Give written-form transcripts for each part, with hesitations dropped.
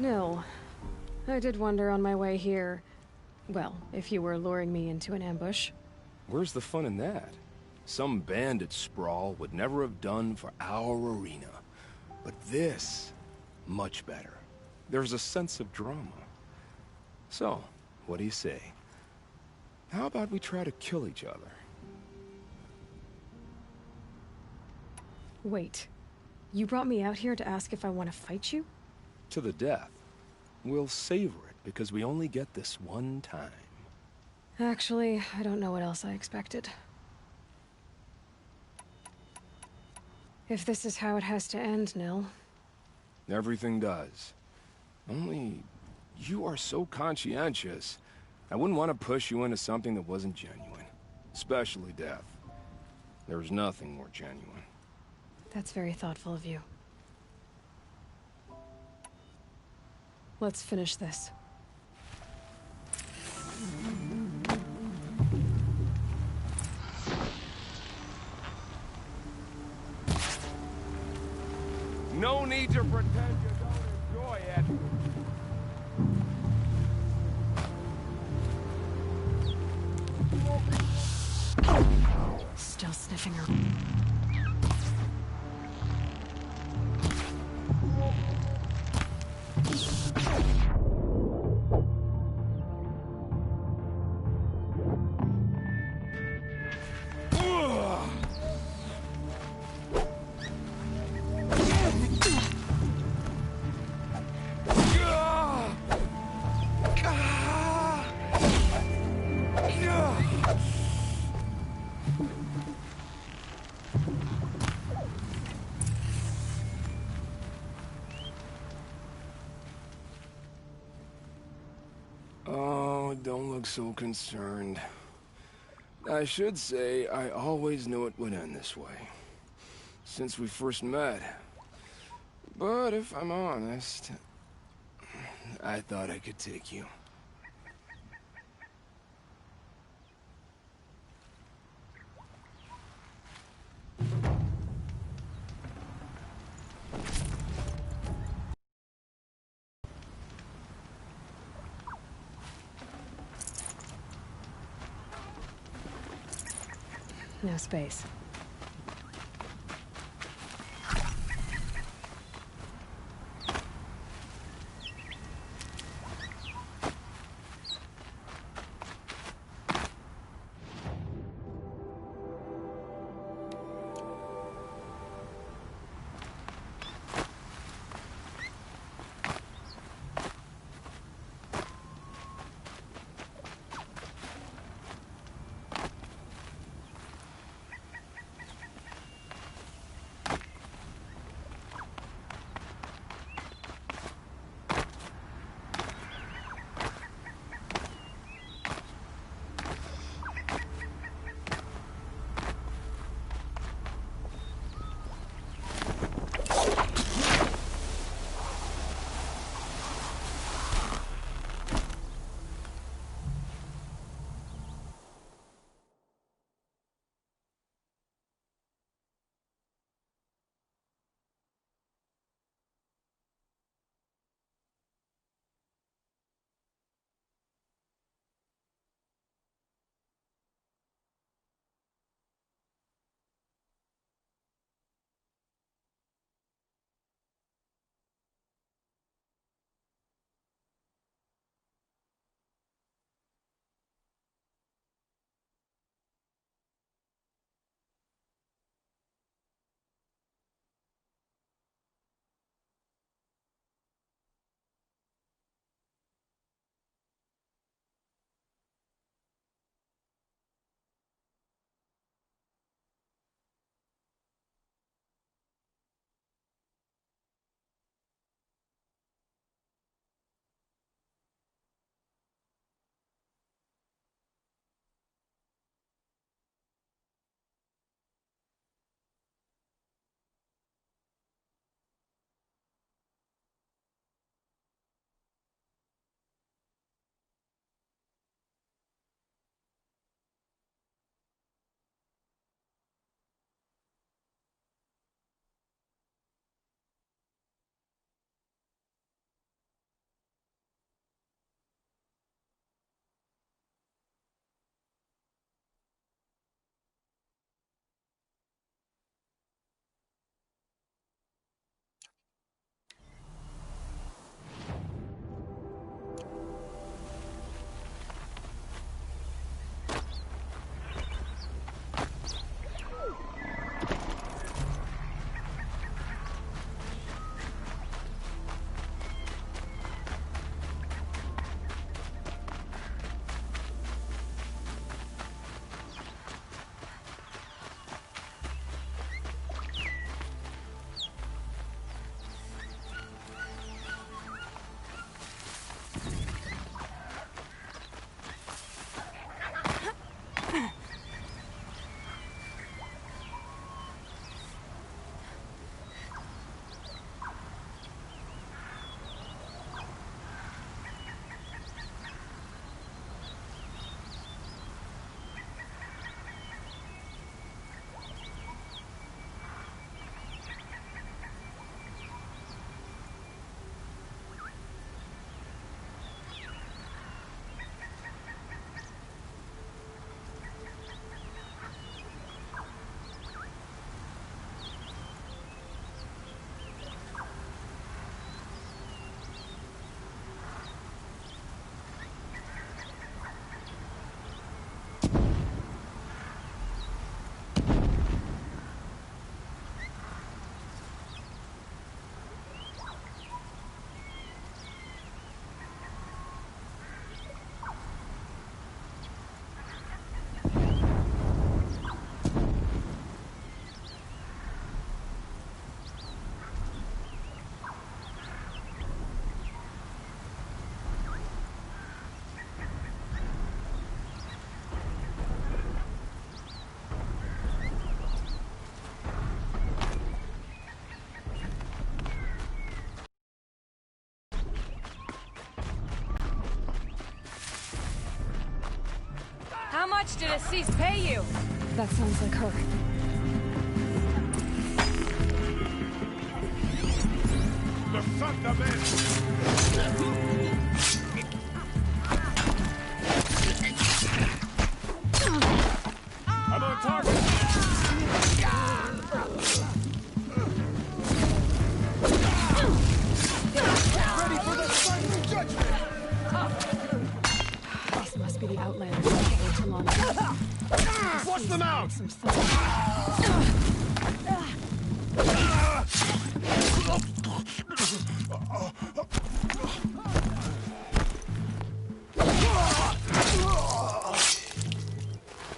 Nil, I did wonder on my way here, well, if you were luring me into an ambush. Where's the fun in that? Some bandit sprawl would never have done for our arena. But this, much better. There's a sense of drama. So, what do you say? How about we try to kill each other? Wait, you brought me out here to ask if I want to fight you? To the death. We'll savor it because we only get this one time. Actually, I don't know what else I expected. If this is how it has to end, Nil. Everything does. Only, you are so conscientious. I wouldn't want to push you into something that wasn't genuine. Especially death. There's nothing more genuine. That's very thoughtful of you. Let's finish this. No need to pretend you don't enjoy it. Still sniffing her. Oh, don't look so concerned. I should say, I always knew it would end this way. Since we first met. But if I'm honest, I thought I could take you. No space. How much did Assis pay you? That sounds like her. The Sundom I'm on target! Ready for the final judgment! This must be the Outlanders that to London. Flush them out! Some fun.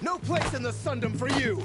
No place in the Sundom for you!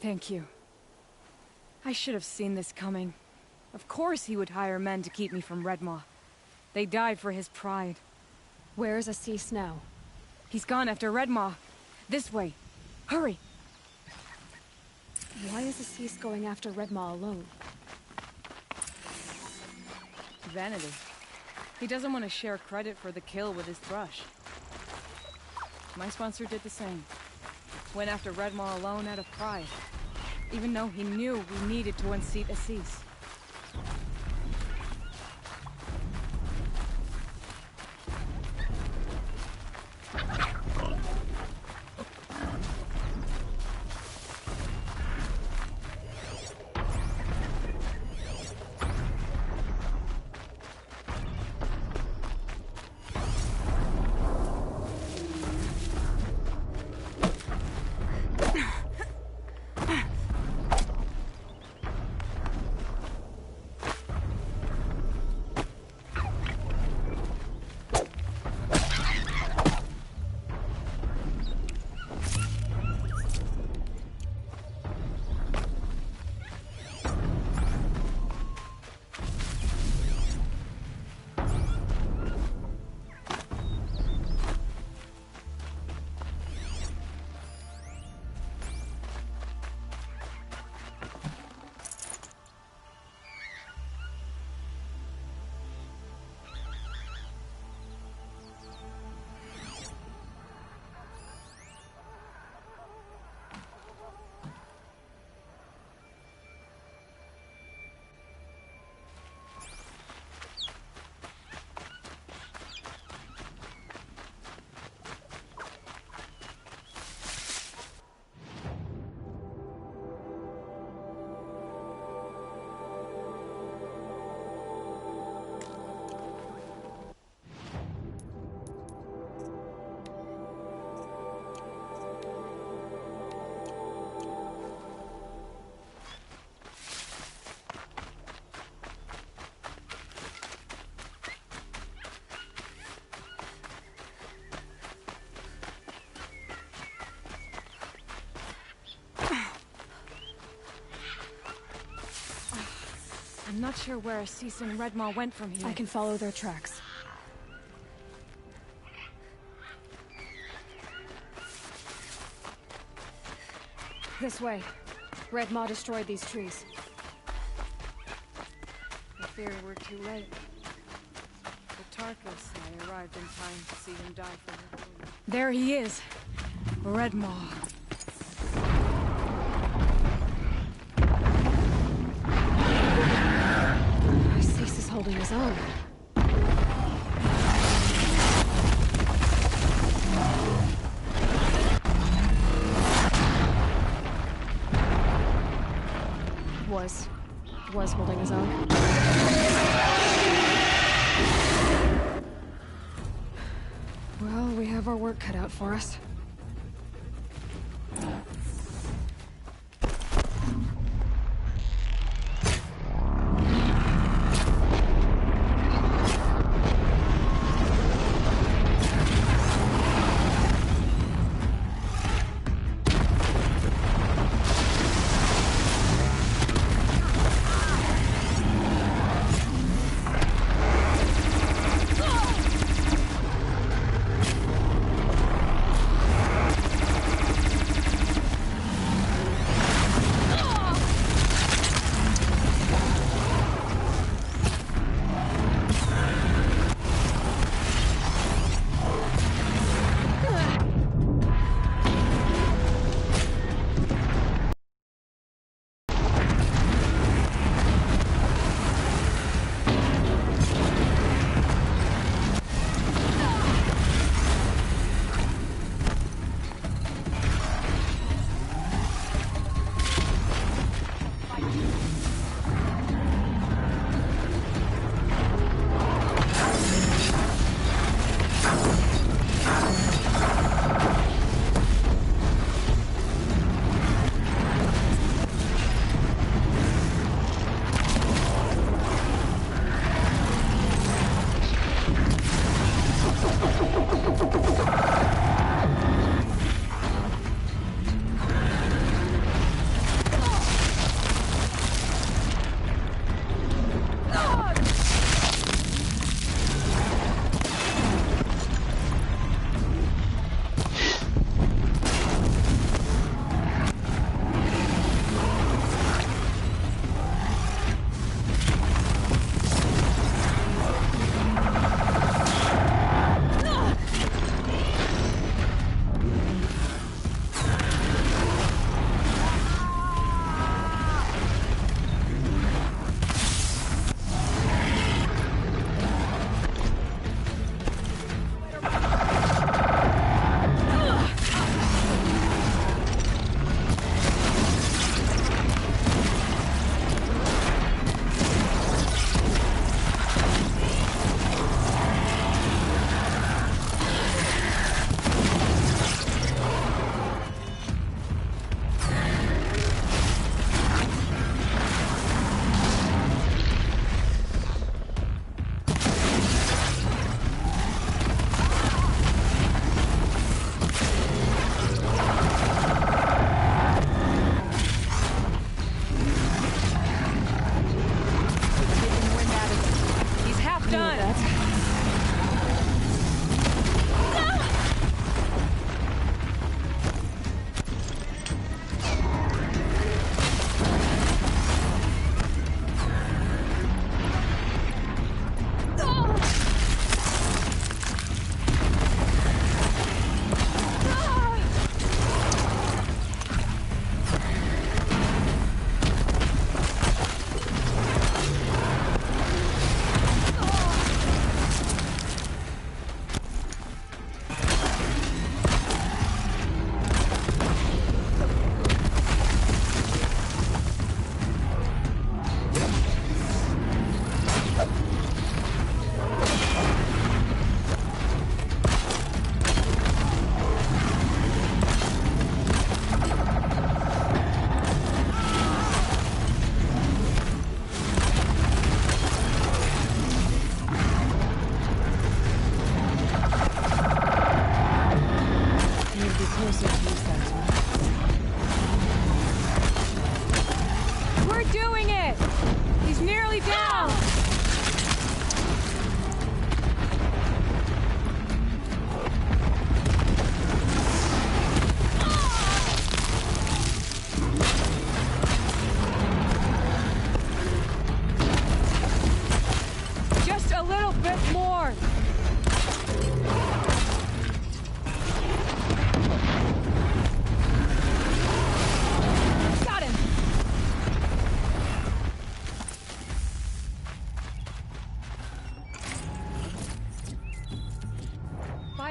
Thank you. I should have seen this coming. Of course he would hire men to keep me from Redmaw. They died for his pride. Where's Assis now? He's gone after Redmaw. This way. Hurry! Why is Assis going after Redmaw alone? Vanity. He doesn't want to share credit for the kill with his thrush. My sponsor did the same. Went after Redmaw alone out of pride. Even though he knew we needed to unseat Assis. I'm not sure where Assis and Redmaw went from here. I can follow their tracks. This way. Redmaw destroyed these trees. I fear we're too late. The Tarkus and I arrived in time to see him die for her. There he is! Redmaw. Assis is holding his own. Was holding his own. work cut out for us.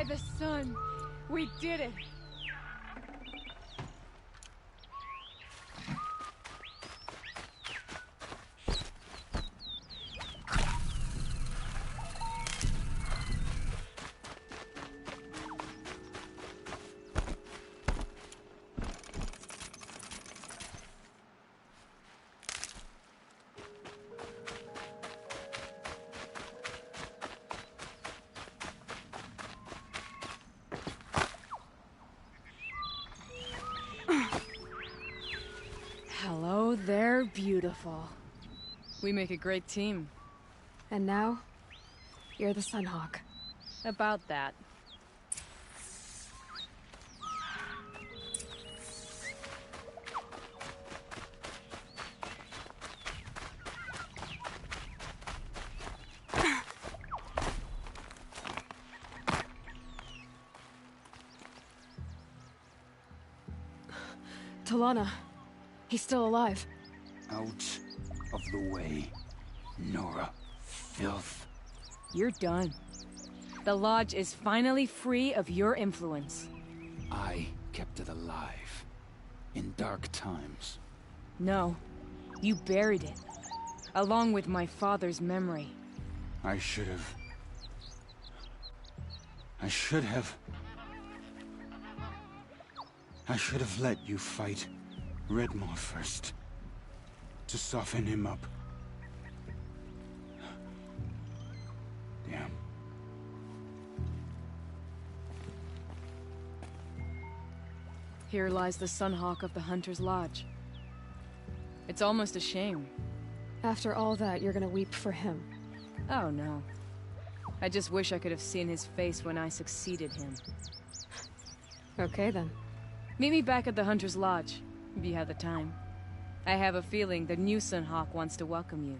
By the sun, we did it! You're beautiful. We make a great team. And now, you're the Sunhawk. About that. Talana. He's still alive. Out of the way, Nora. Filth. You're done. The Lodge is finally free of your influence. I kept it alive. In dark times. No. You buried it. Along with my father's memory. I should have... I should have let you fight Redmore first. To soften him up. Damn. Here lies the Sunhawk of the Hunter's Lodge. It's almost a shame. After all that, you're gonna weep for him. Oh no. I just wish I could have seen his face when I succeeded him. Okay then. Meet me back at the Hunter's Lodge, if you have the time. I have a feeling the new Sunhawk wants to welcome you.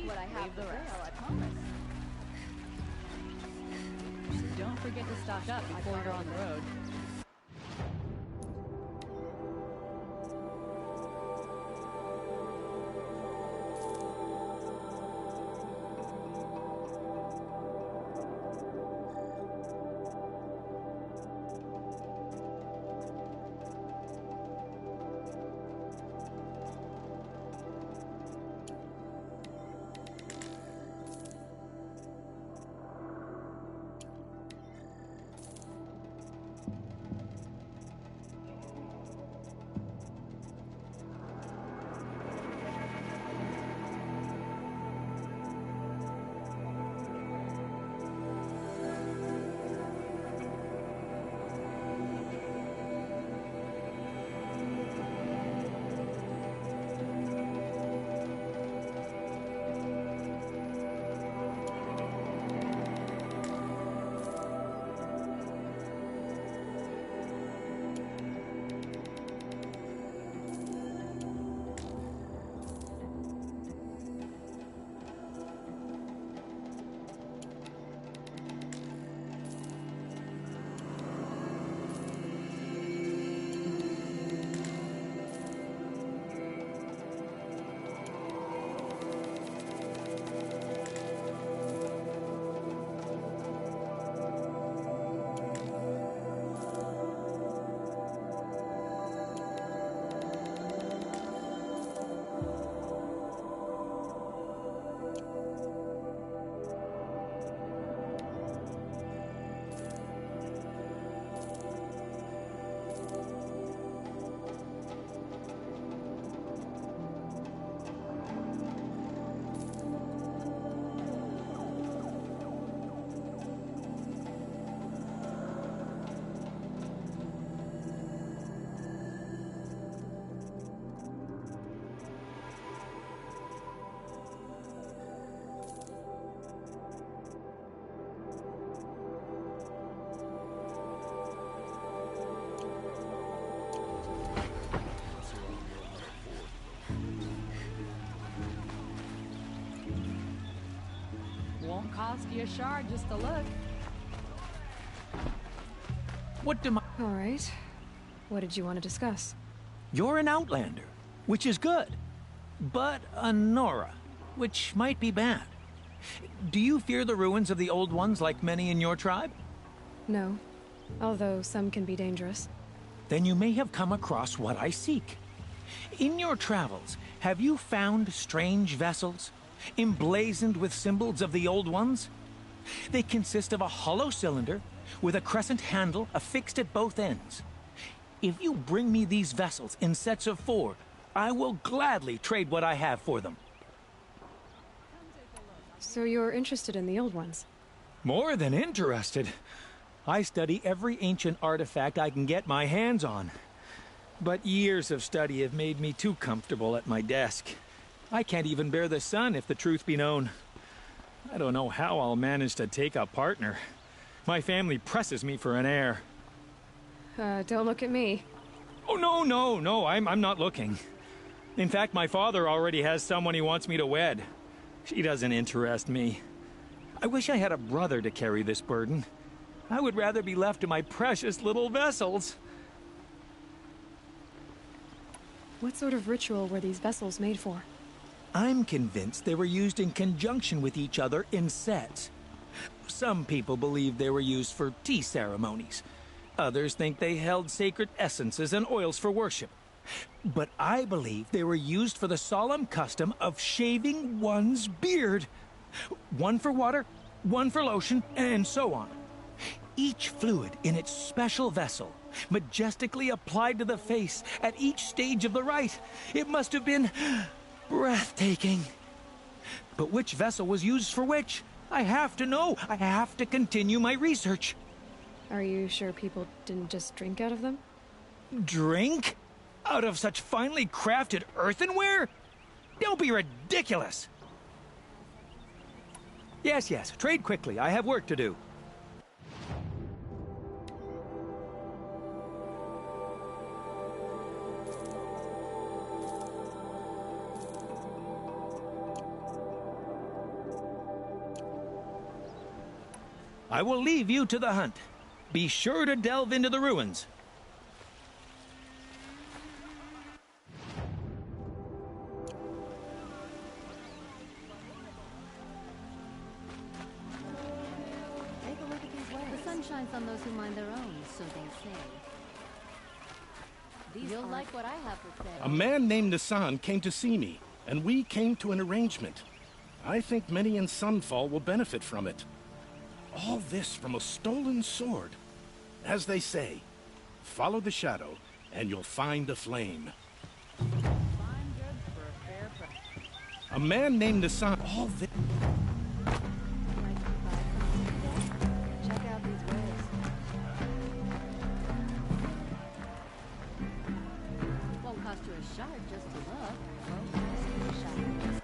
What I have the rest. I promise. Don't forget to stock up before you're on the road. cost you a shard just to look. What do my... All right. What did you want to discuss? You're an outlander, which is good. But a Nora, which might be bad. Do you fear the ruins of the Old Ones like many in your tribe? No. Although some can be dangerous. Then you may have come across what I seek. In your travels, have you found strange vessels, emblazoned with symbols of the Old Ones? They consist of a hollow cylinder with a crescent handle affixed at both ends. If you bring me these vessels in sets of 4, I will gladly trade what I have for them. So you're interested in the old ones? More than interested. I study every ancient artifact I can get my hands on. But years of study have made me too comfortable at my desk. I can't even bear the sun, if the truth be known. I don't know how I'll manage to take a partner. My family presses me for an heir. Don't look at me. Oh, no, I'm not looking. In fact, my father already has someone he wants me to wed. She doesn't interest me. I wish I had a brother to carry this burden. I would rather be left to my precious little vessels. What sort of ritual were these vessels made for? I'm convinced they were used in conjunction with each other in sets. Some people believe they were used for tea ceremonies. Others think they held sacred essences and oils for worship. But I believe they were used for the solemn custom of shaving one's beard. One for water, one for lotion, and so on. Each fluid in its special vessel, majestically applied to the face at each stage of the rite. It must have been breathtaking. But which vessel was used for which? I have to know. I have to continue my research. Are you sure people didn't just drink out of them? Drink? Out of such finely crafted earthenware? Don't be ridiculous! Yes, trade quickly. I have work to do. I will leave you to the hunt. Be sure to delve into the ruins. Take a look at these wares. The sun shines on those who mind their own, so they say. You'll like what I have to say. A man named Nissan came to see me, and we came to an arrangement. I think many in Sunfall will benefit from it. All this from a stolen sword. As they say, follow the shadow, and you'll find a flame. A man named Nissan. All this. Check out these wares. Won't cost you a shard just to look. Won't cost you a shard.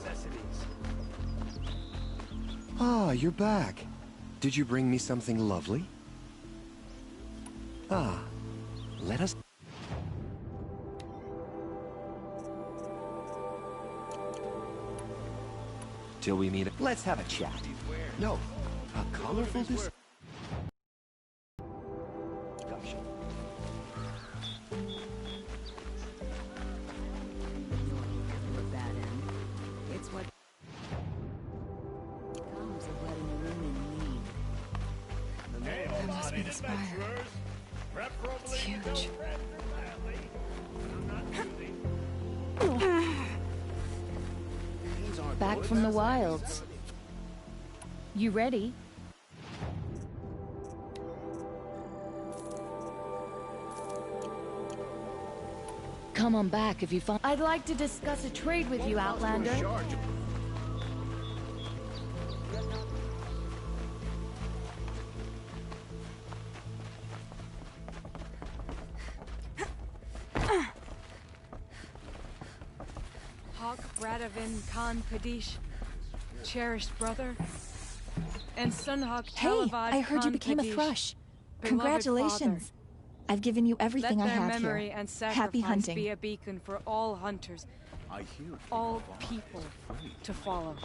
necessities. Ah, you're back. Did you bring me something lovely? Ah, let us... Till we meet... Let's have a chat. No, a colorful discussion. It's what comes of letting women lead. That must be the spire. It's huge. Back from the wilds. You ready? Come on back if you find... I'd like to discuss a trade with you, Outlander. Hawk Bradavin Khan Kadish, cherished brother, and Sunhawk Hey, Talavad I heard you Khan became a Kadish, thrush. beloved Congratulations. father. I've given you everything Let I their have memory here. and Happy sacrifice hunting. be a beacon for all hunters, all people to follow.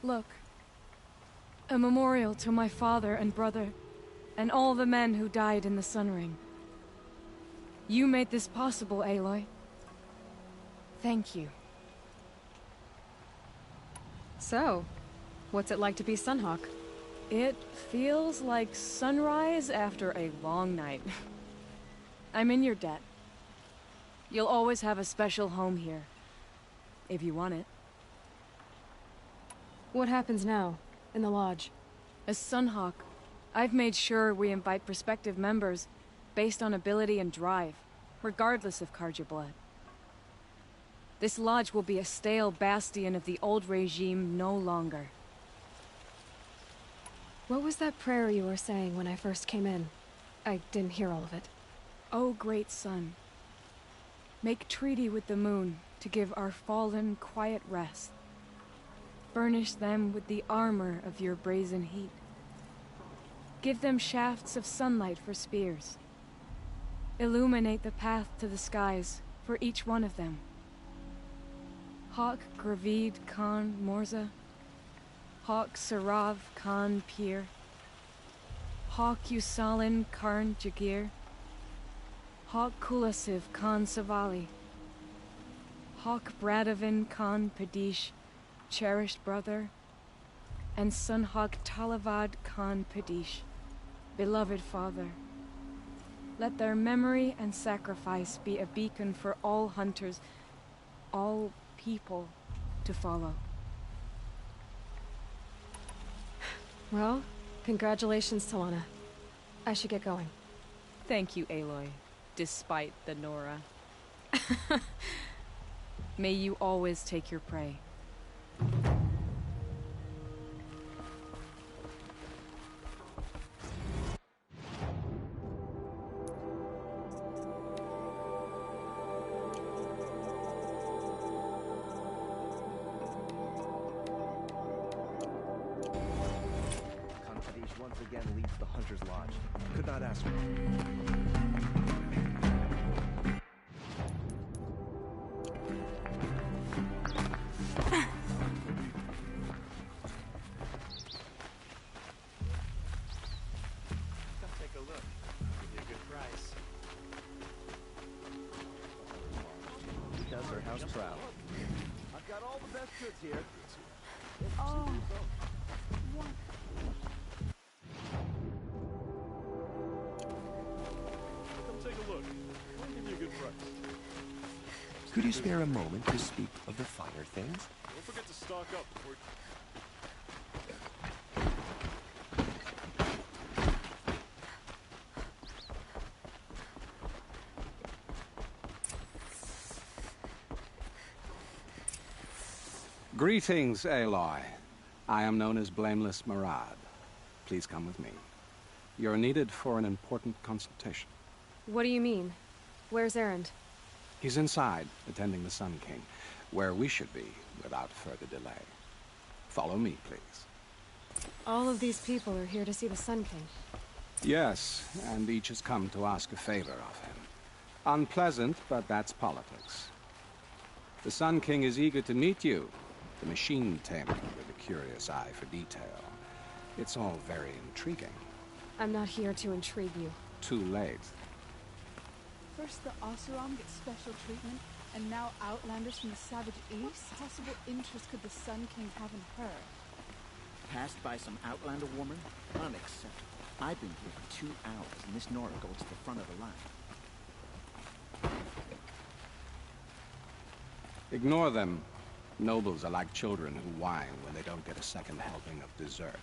Look, a memorial to my father and brother, and all the men who died in the Sun Ring. You made this possible, Aloy. Thank you. So, what's it like to be Sunhawk? It feels like sunrise after a long night. I'm in your debt. You'll always have a special home here, if you want it. What happens now, in the lodge? As Sunhawk, I've made sure we invite prospective members based on ability and drive, regardless of Carja blood. This lodge will be a stale bastion of the old regime no longer. What was that prayer you were saying when I first came in? I didn't hear all of it. O great sun, make treaty with the moon to give our fallen quiet rest. Furnish them with the armor of your brazen heat. Give them shafts of sunlight for spears. Illuminate the path to the skies for each one of them. Hawk Gravid Khan Morza, Hawk Sarav Khan Pir, Hawk Usalin Karn Jagir, Hawk Kulasiv Khan Savali, Hawk Bradavin Khan Padish, cherished brother, and Sunhawk Talavad Khan Padish, beloved father. Let their memory and sacrifice be a beacon for all hunters, all people to follow. Well, congratulations, Talana. I should get going. Thank you, Aloy, despite the Nora. May you always take your prey. Once again leads the Hunter's Lodge. Could not ask for Come take a look. Give you a good price. He does her house proud. I've got all the best goods here. Could you spare a moment to speak of the finer things? Don't forget to stock up before... Greetings, Aloy. I am known as Blameless Murad. Please come with me. You're needed for an important consultation. What do you mean? Where's Erend? He's inside, attending the Sun King, where we should be without further delay. Follow me, please. All of these people are here to see the Sun King. Yes, and each has come to ask a favor of him. Unpleasant, but that's politics. The Sun King is eager to meet you, the machine tamer with a curious eye for detail. It's all very intriguing. I'm not here to intrigue you. Too late. First the Oseram get special treatment, and now Outlanders from the Savage East? What possible interest could the Sun King have in her? Passed by some Outlander woman? Unacceptable. I've been here for 2 hours, and this Nora goes to the front of the line. Ignore them. Nobles are like children who whine when they don't get a second helping of dessert.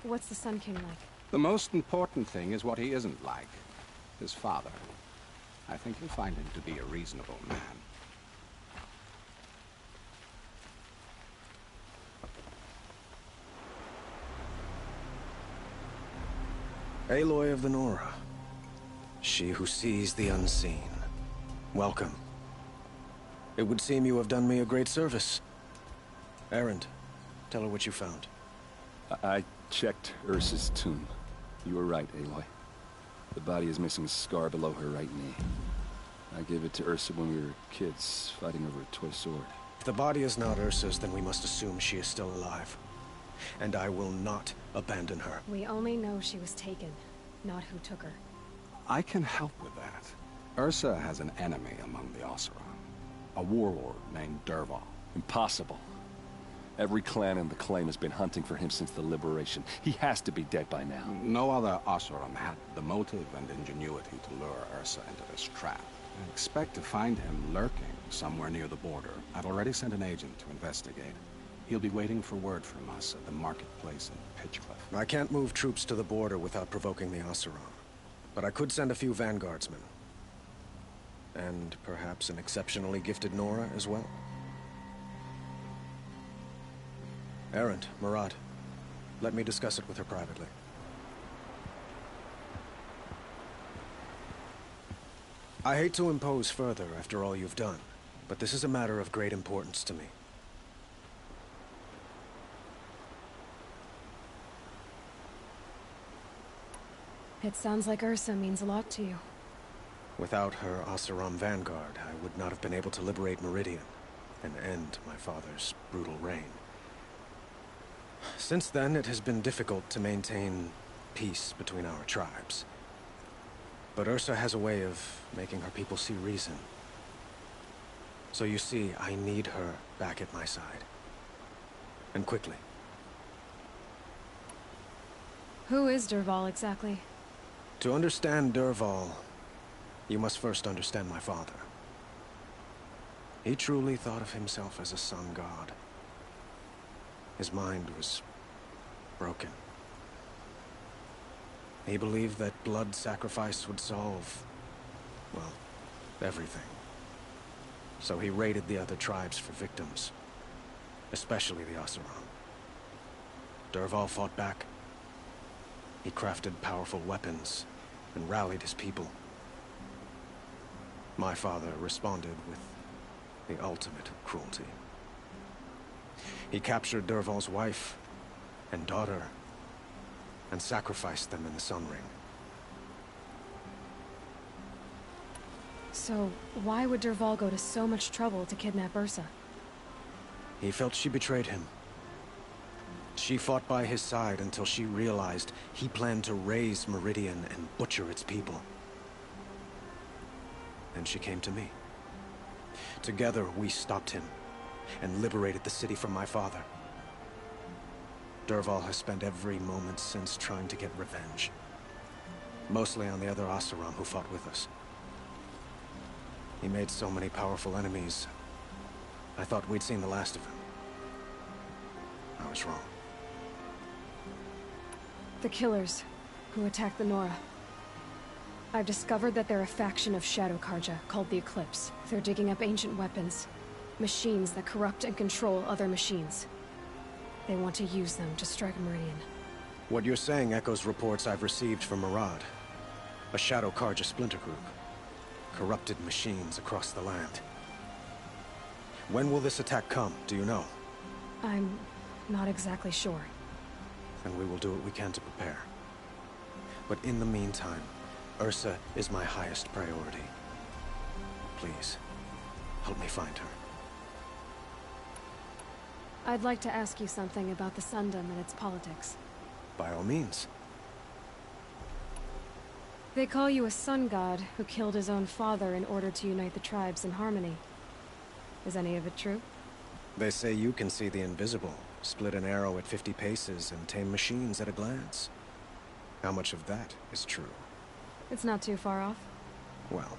What's the Sun King like? The most important thing is what he isn't like. His father. I think you'll find him to be a reasonable man. Aloy of the Nora. She who sees the unseen. Welcome. It would seem you have done me a great service. Erend, tell her what you found. I checked Ursa's tomb. You were right, Aloy. The body is missing a scar below her right knee. I gave it to Ursa when we were kids, fighting over a toy sword. If the body is not Ursa's, then we must assume she is still alive. And I will not abandon her. We only know she was taken, not who took her. I can help with that. Ursa has an enemy among the Oseram. A warlord named Dervahl. Impossible. Every clan in the claim has been hunting for him since the liberation. He has to be dead by now. No other Oseram had the motive and ingenuity to lure Ursa into this trap. I expect to find him lurking somewhere near the border. I've already sent an agent to investigate. He'll be waiting for word from us at the marketplace in Pitchcliff. I can't move troops to the border without provoking the Oseram. But I could send a few vanguardsmen. And perhaps an exceptionally gifted Nora as well. Erend, Murad, let me discuss it with her privately. I hate to impose further after all you've done, but this is a matter of great importance to me. It sounds like Ursa means a lot to you. Without her Oseram vanguard, I would not have been able to liberate Meridian and end my father's brutal reign. Since then, it has been difficult to maintain peace between our tribes. But Ursa has a way of making her people see reason. So you see, I need her back at my side. And quickly. Who is Dervahl exactly? To understand Dervahl, you must first understand my father. He truly thought of himself as a sun god. His mind was broken. He believed that blood sacrifice would solve, well, everything. So he raided the other tribes for victims, especially the Oseram. Dervahl fought back. He crafted powerful weapons and rallied his people. My father responded with the ultimate cruelty. He captured Dervahl's wife and daughter and sacrificed them in the Sun Ring. So, why would Dervahl go to so much trouble to kidnap Ursa? He felt she betrayed him. She fought by his side until she realized he planned to raise Meridian and butcher its people. And she came to me. Together, we stopped him and liberated the city from my father. Dervahl has spent every moment since trying to get revenge. Mostly on the other Oseram who fought with us. He made so many powerful enemies. I thought we'd seen the last of him. I was wrong. The killers who attacked the Nora. I've discovered that they're a faction of Shadow Karja called the Eclipse. They're digging up ancient weapons. Machines that corrupt and control other machines. They want to use them to strike Meridian. What you're saying echoes reports I've received from Murad. A Shadow Karja splinter group. Corrupted machines across the land. When will this attack come, do you know? I'm not exactly sure. And we will do what we can to prepare. But in the meantime, Ursa is my highest priority. Please, help me find her. I'd like to ask you something about the Sundom and its politics. By all means. They call you a sun god who killed his own father in order to unite the tribes in harmony. Is any of it true? They say you can see the invisible, split an arrow at 50 paces, and tame machines at a glance. How much of that is true? It's not too far off. Well,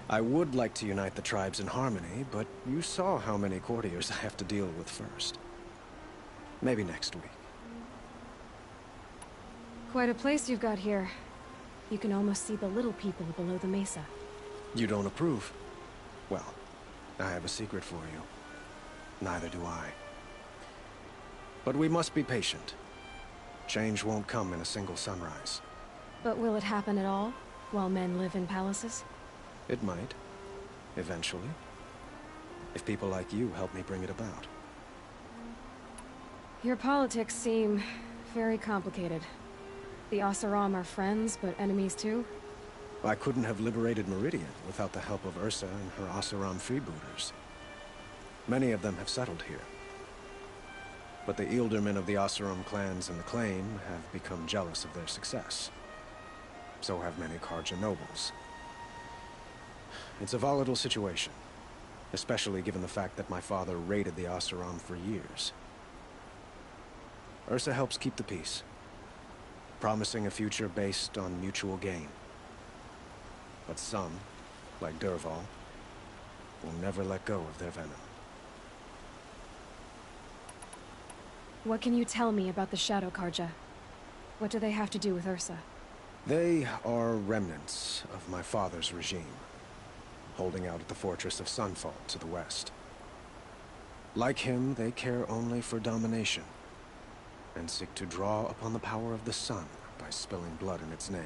I would like to unite the tribes in harmony, but you saw how many courtiers I have to deal with first. Maybe next week. Quite a place you've got here. You can almost see the little people below the mesa. You don't approve? Well, I have a secret for you. Neither do I. But we must be patient. Change won't come in a single sunrise. But will it happen at all, while men live in palaces? It might. Eventually. If people like you help me bring it about. Your politics seem very complicated. The Oseram are friends, but enemies too? I couldn't have liberated Meridian without the help of Ursa and her Oseram freebooters. Many of them have settled here. But the Ealdormen of the Oseram clans in the Claim have become jealous of their success. So have many Karja nobles. It's a volatile situation, especially given the fact that my father raided the Oseram for years. Ursa helps keep the peace, promising a future based on mutual gain. But some, like Dervahl, will never let go of their venom. What can you tell me about the Shadow Karja? What do they have to do with Ursa? They are remnants of my father's regime, holding out at the fortress of Sunfall to the west. Like him, they care only for domination, and seek to draw upon the power of the sun by spilling blood in its name.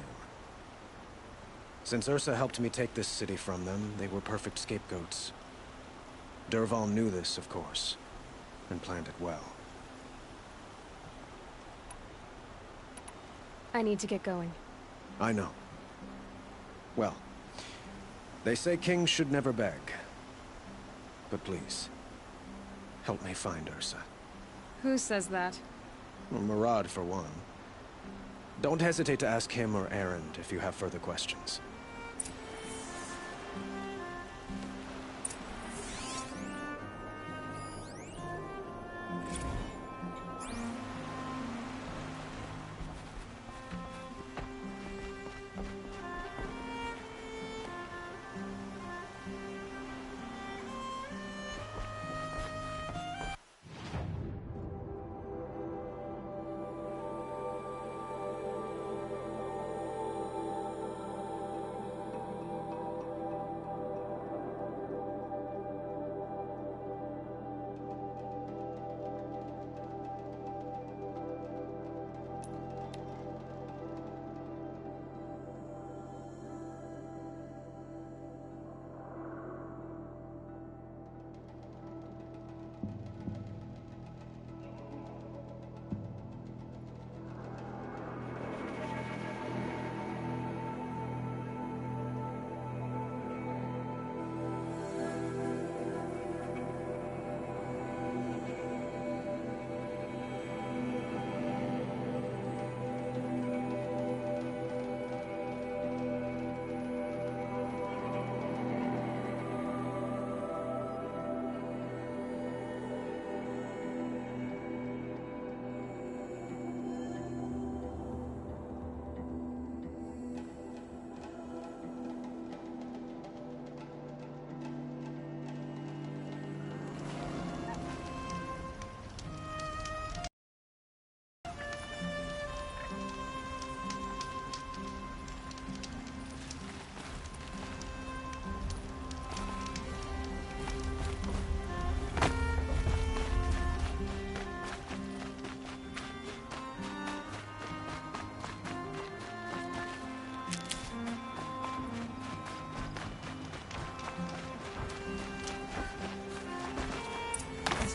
Since Ursa helped me take this city from them, they were perfect scapegoats. Dervahl knew this, of course, and planned it well. I need to get going. I know. Well, they say kings should never beg. But please, help me find Ursa. Who says that? Well, Murad, for one. Don't hesitate to ask him or Erend if you have further questions.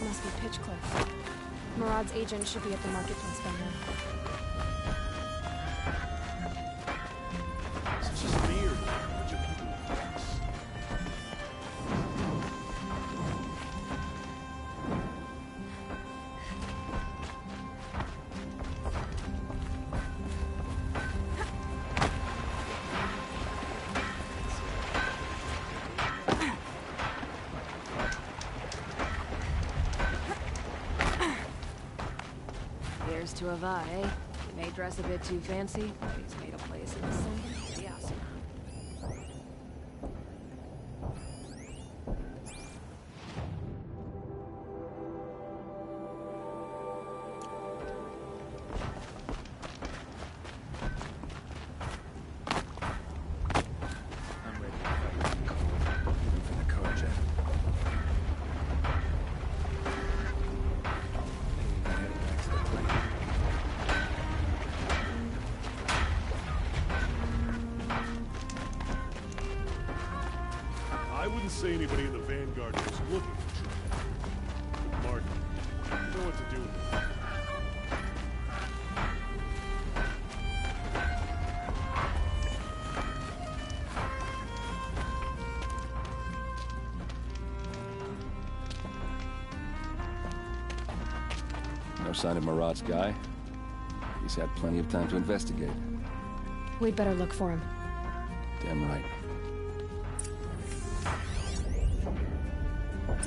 This must be Pitchcliff. Murad's agent should be at the marketplace by now. It's just weird. Bunch of people with facts. Here's to Ava, eh? He may dress a bit too fancy, but he's made a place in the sun. The awesome. I'm ready to fight. For the Karja. I wouldn't say anybody in the Vanguard was looking for trouble. Martin, you know what to do with it. No sign of Murad's guy. He's had plenty of time to investigate. We'd better look for him. Damn right.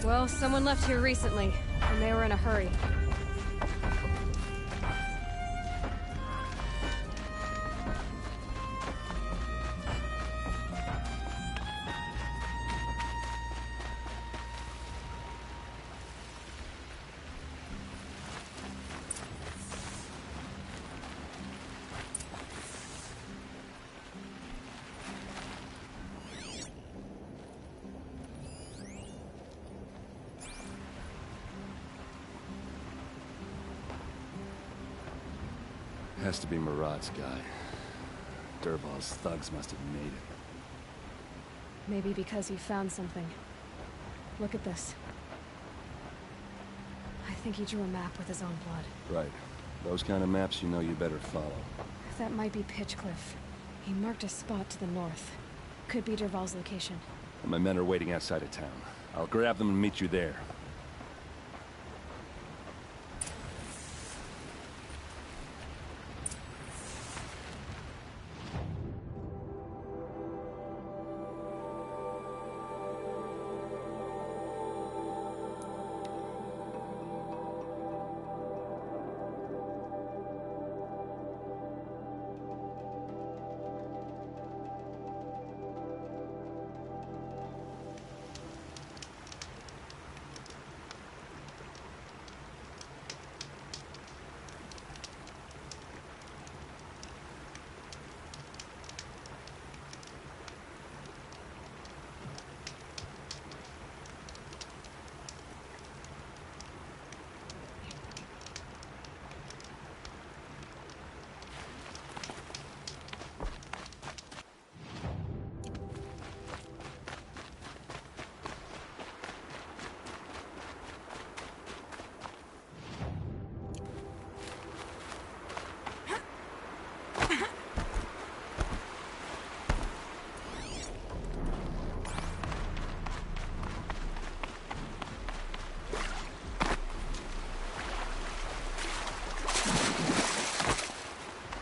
Well, someone left here recently, and they were in a hurry. Has to be Murad's guy. Dervahl's thugs must have made it. Maybe because he found something. Look at this. I think he drew a map with his own blood. Right. Those kind of maps you know you better follow. That might be Pitchcliff. He marked a spot to the north. Could be Dervahl's location. And my men are waiting outside of town. I'll grab them and meet you there.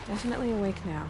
Definitely awake now.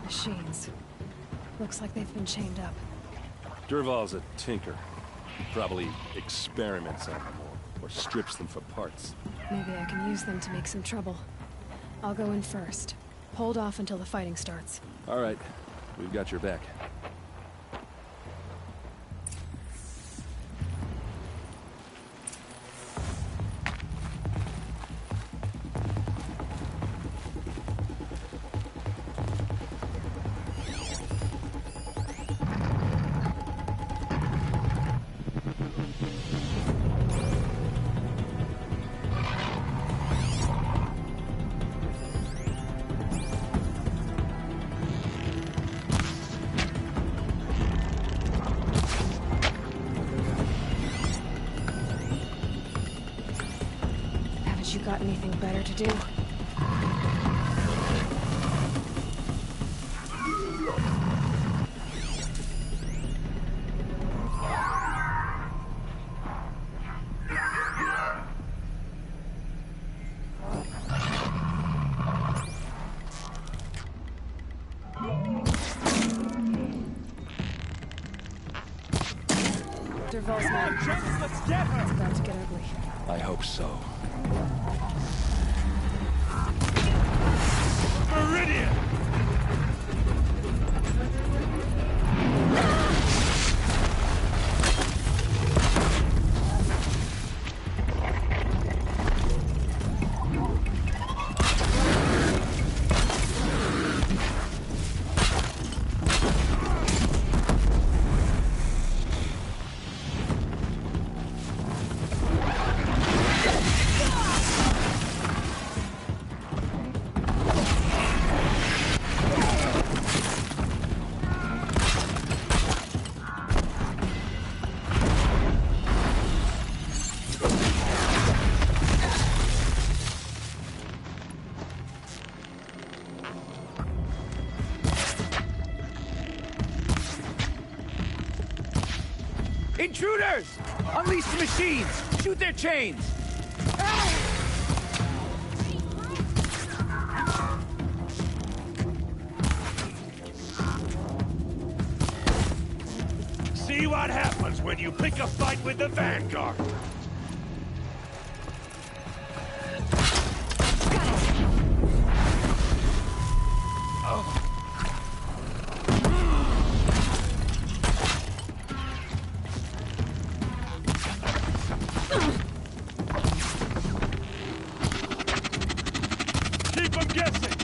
Machines. Looks like they've been chained up. Dervahl's a tinker. He probably experiments on them or strips them for parts. Maybe I can use them to make some trouble. I'll go in first. Hold off until the fighting starts. All right. We've got your back. You got anything better to do? Derval's not. Let's get her! It's about to get ugly. I hope so. Meridian! Intruders! Unleash the machines! Shoot their chains! See what happens when you pick a fight with the Vanguard! Keep them guessing!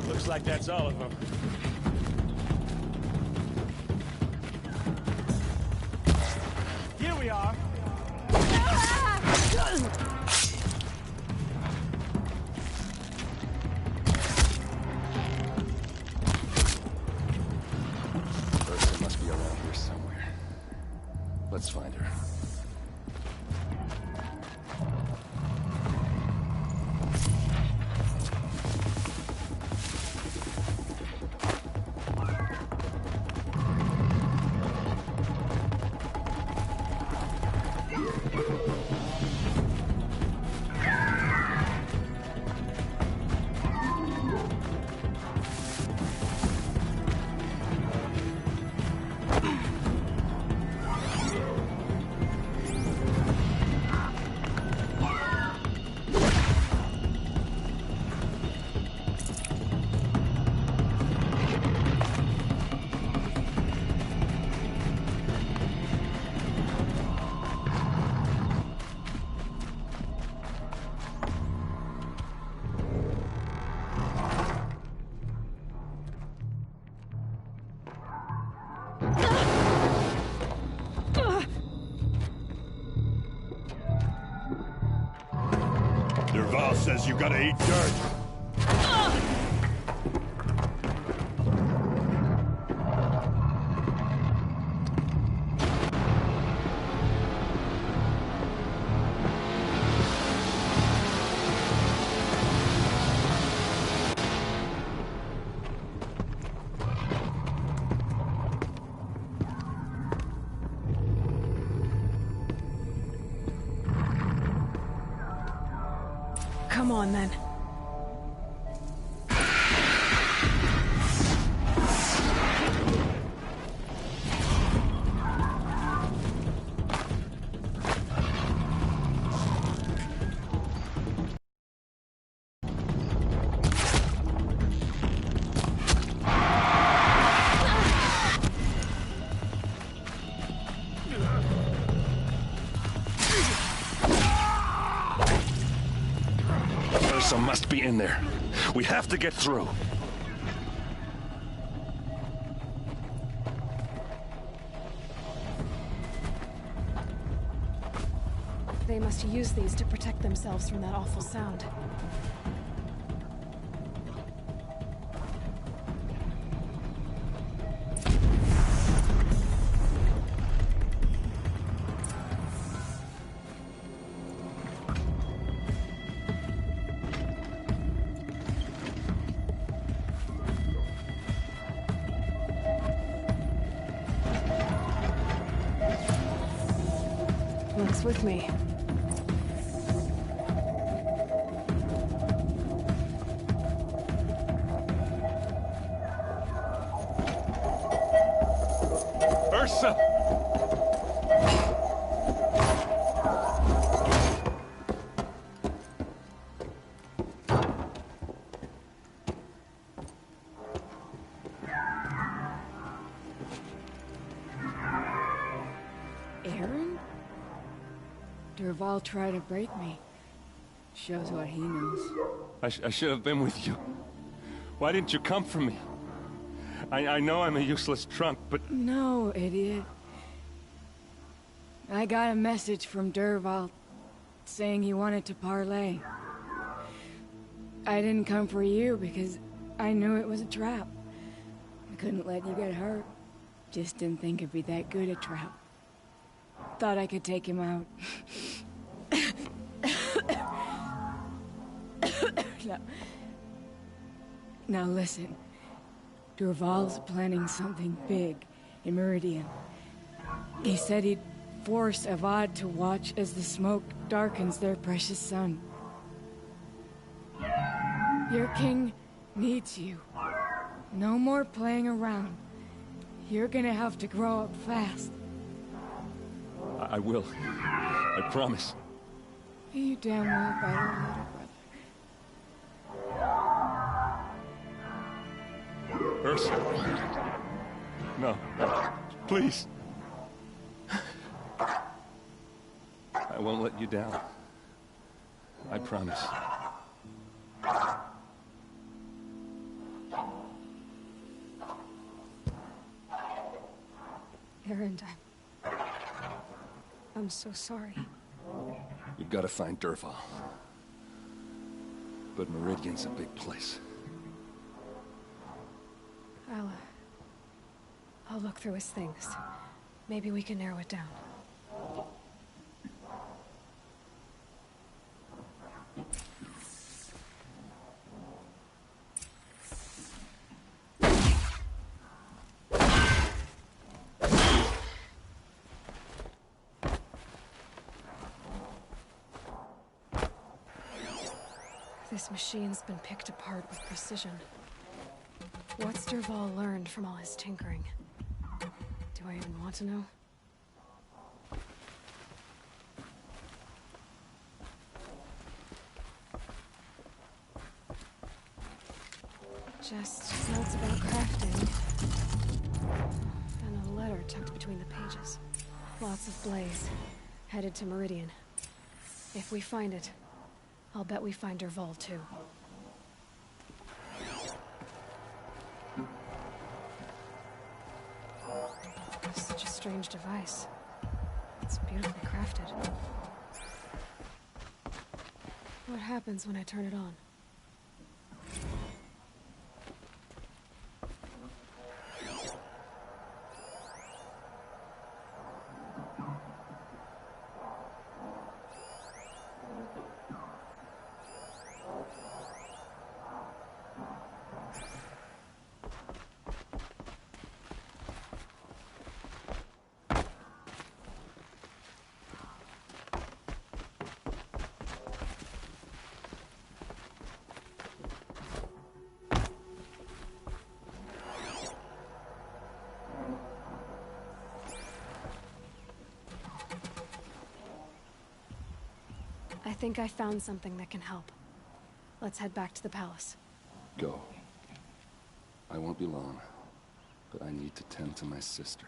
Looks like that's all of them. Here we are. Ursa must be around here somewhere. Let's find her. you gotta eat dirt. Come on, then. Ursa must be in there. We have to get through. They must use these to protect themselves from that awful sound. Looks with me. Ursa! Aaron? Dervahl tried to break me. Shows what he knows. I should have been with you. Why didn't you come for me? I know I'm a useless trunk, but... No, idiot. I got a message from Dervahl saying he wanted to parlay. I didn't come for you because I knew it was a trap. I couldn't let you get hurt. Just didn't think it'd be that good a trap. Thought I could take him out. Now listen. Dervahl's planning something big in Meridian. He said he'd force Avad to watch as the smoke darkens their precious sun. Your king needs you. No more playing around. You're gonna have to grow up fast. I will. I promise. You damn well better, little brother. Ursa. No. Please. I won't let you down. I promise. Aaron, I'm so sorry. You've got to find Dervahl. But Meridian's a big place. I'll look through his things. Maybe we can narrow it down. This machine's been picked apart with precision. What's Dervahl learned from all his tinkering? Do I even want to know? Just notes about crafting. And a letter tucked between the pages. Lots of blaze. Headed to Meridian. If we find it, I'll bet we find Dervahl too. Such a strange device. It's beautifully crafted. What happens when I turn it on? I think I found something that can help. Let's head back to the palace. Go. I won't be long, but I need to tend to my sister.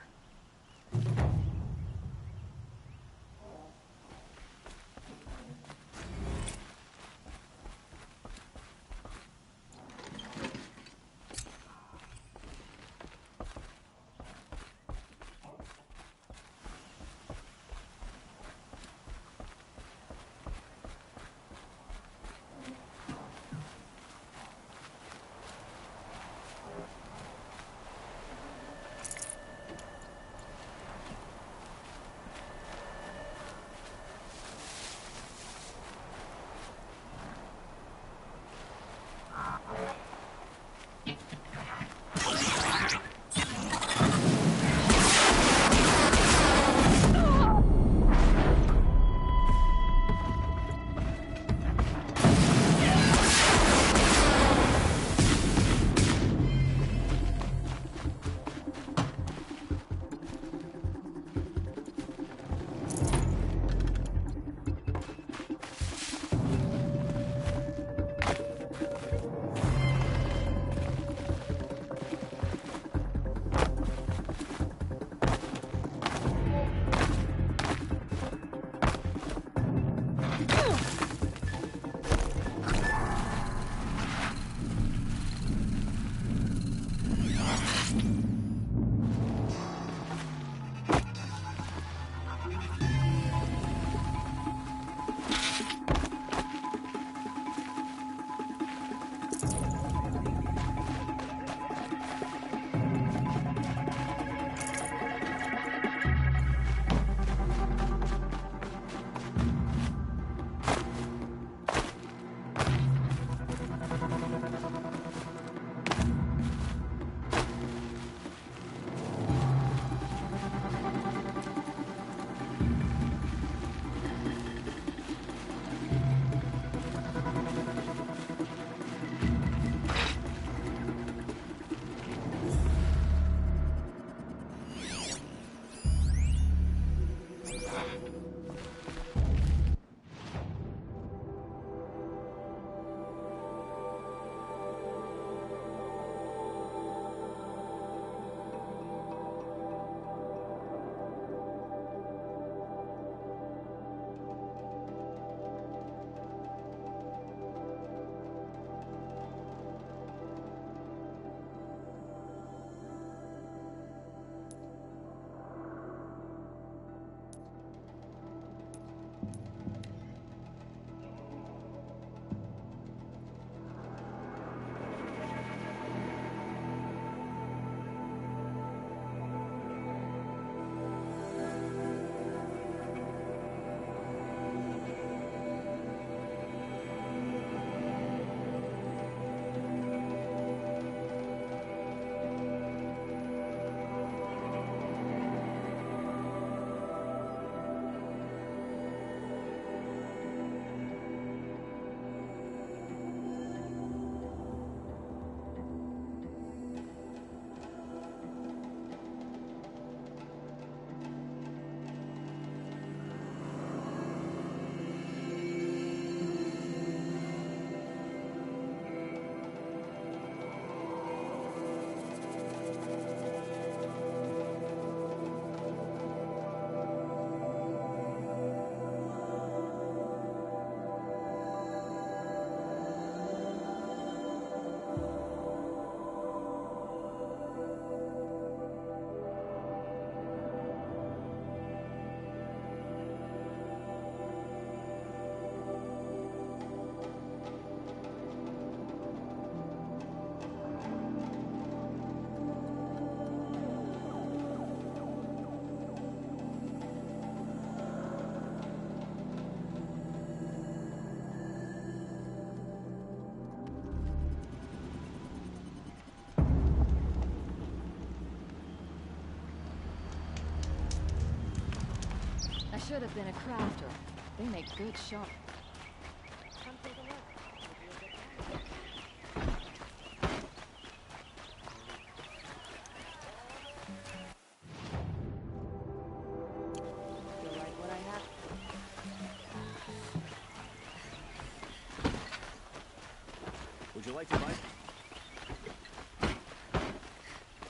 should have been a crafter. They make good shot. Would you like to bite?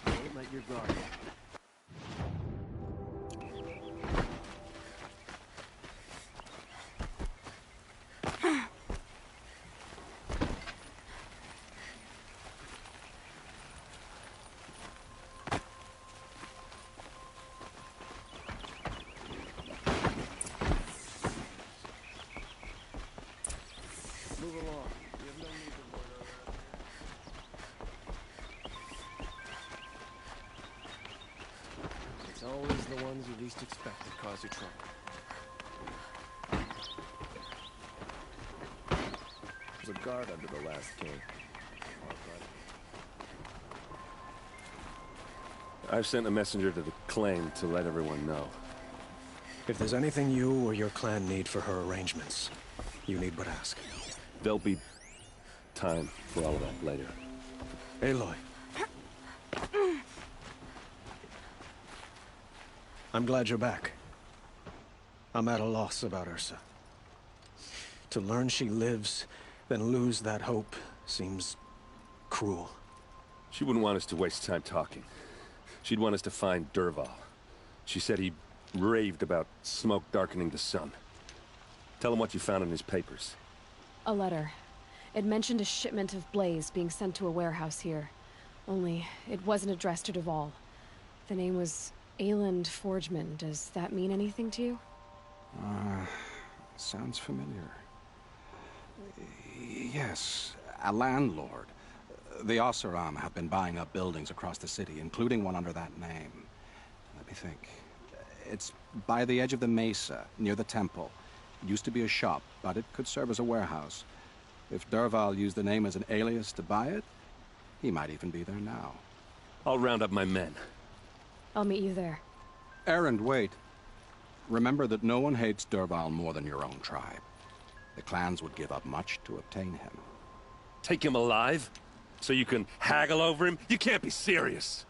Don't let your guard down. Move along. We have no need to loiter around here. It's always the ones you least expect that cause you trouble. There's a guard under the last king. I've sent a messenger to the claim to let everyone know. If there's anything you or your clan need for her arrangements, you need but ask. There'll be time for all of that later. Aloy. I'm glad you're back. I'm at a loss about Ursa. To learn she lives, then lose that hope, seems cruel. She wouldn't want us to waste time talking. She'd want us to find Dervahl. She said he raved about smoke darkening the sun. Tell him what you found in his papers. A letter. It mentioned a shipment of blaze being sent to a warehouse here. Only, it wasn't addressed to Dervahl. The name was Ayland Forgeman. Does that mean anything to you? Sounds familiar. Yes, a landlord. The Oseram have been buying up buildings across the city, including one under that name. Let me think. It's by the edge of the mesa, near the temple. It used to be a shop, but it could serve as a warehouse. If Dervahl used the name as an alias to buy it, he might even be there now. I'll round up my men. I'll meet you there. Erend, wait. Remember that no one hates Dervahl more than your own tribe. The clans would give up much to obtain him. Take him alive? So you can haggle over him? You can't be serious.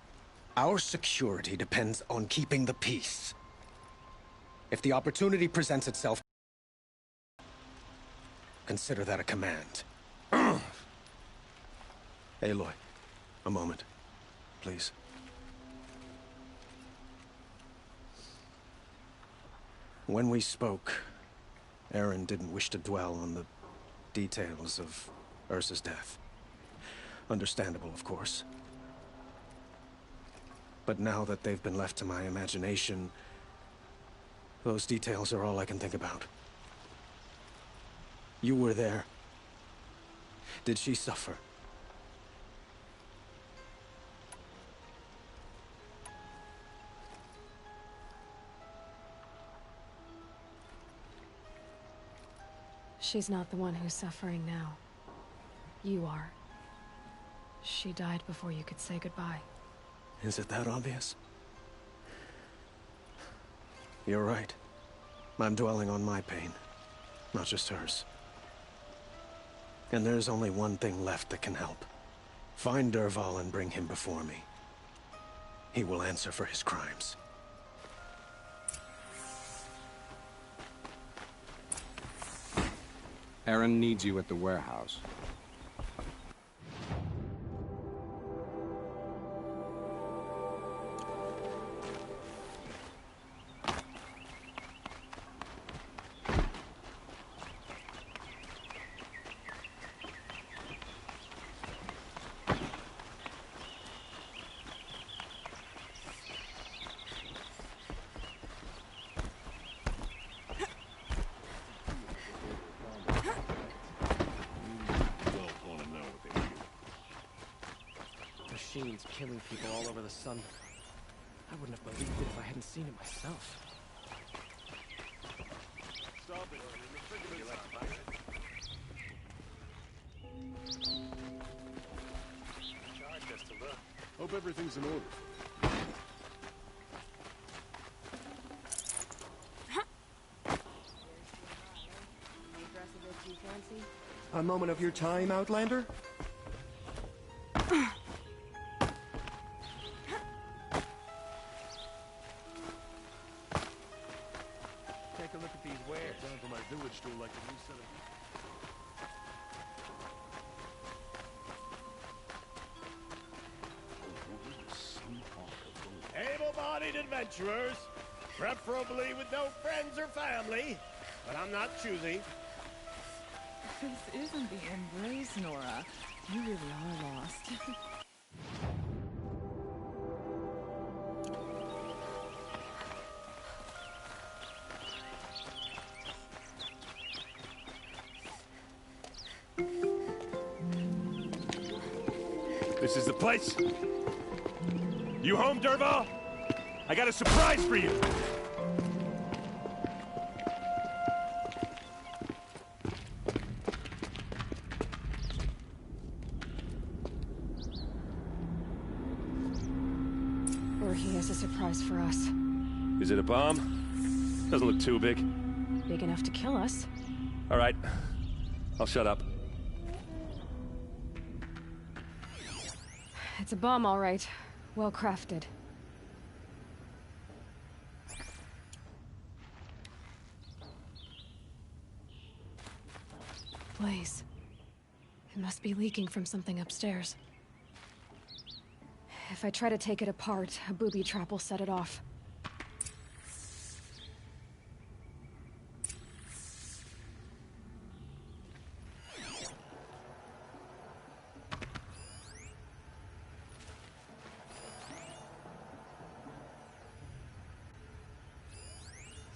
Our security depends on keeping the peace. If the opportunity presents itself, consider that a command. Aloy, a moment, please. When we spoke, Aaron didn't wish to dwell on the details of Ursa's death. Understandable, of course. But now that they've been left to my imagination, those details are all I can think about. You were there. Did she suffer? She's not the one who's suffering now. You are. She died before you could say goodbye. Is it that obvious? You're right. I'm dwelling on my pain, not just hers. And there's only one thing left that can help. Find Dervahl and bring him before me. He will answer for his crimes. Aaron needs you at the warehouse. Machines killing people all over the sun. I wouldn't have believed it if I hadn't seen it myself. Stop it. You like to buy it? Charge us to look. Hope everything's in order. A moment of your time, Outlander? Take a look at these wares. Down to my village store like a new set of... Able-bodied adventurers, preferably with no friends or family, but I'm not choosy. This isn't the embrace, Nora. You really are lost. This is the place? You home, Dervahl? I got a surprise for you! Or he has a surprise for us. Is it a bomb? Doesn't look too big. Big enough to kill us. All right. I'll shut up. It's a bomb, all right. Well crafted. Blaze. It must be leaking from something upstairs. If I try to take it apart, a booby trap will set it off.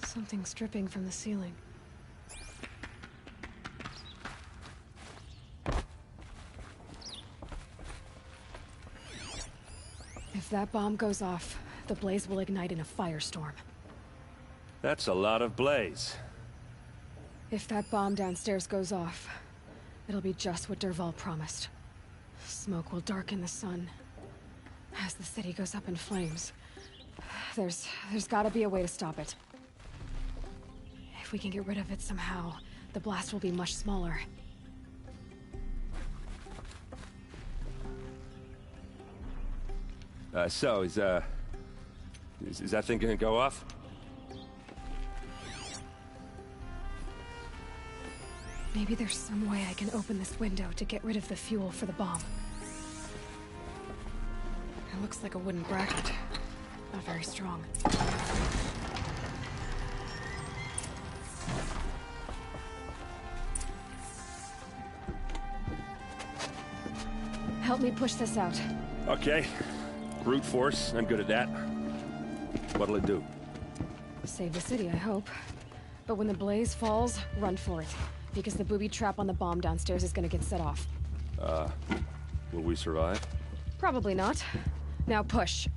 Something's dripping from the ceiling. If that bomb goes off, the blaze will ignite in a firestorm. That's a lot of blaze. If that bomb downstairs goes off, it'll be just what Dervahl promised. Smoke will darken the sun. As the city goes up in flames, there's gotta be a way to stop it. If we can get rid of it somehow, the blast will be much smaller. So, is that thing gonna go off? Maybe there's some way I can open this window to get rid of the fuel for the bomb. It looks like a wooden bracket. Not very strong. Help me push this out. Okay. Brute force, I'm good at that. What'll it do? Save the city, I hope. But when the blaze falls, run for it. Because the booby trap on the bomb downstairs is gonna get set off. Will we survive? Probably not. Now push.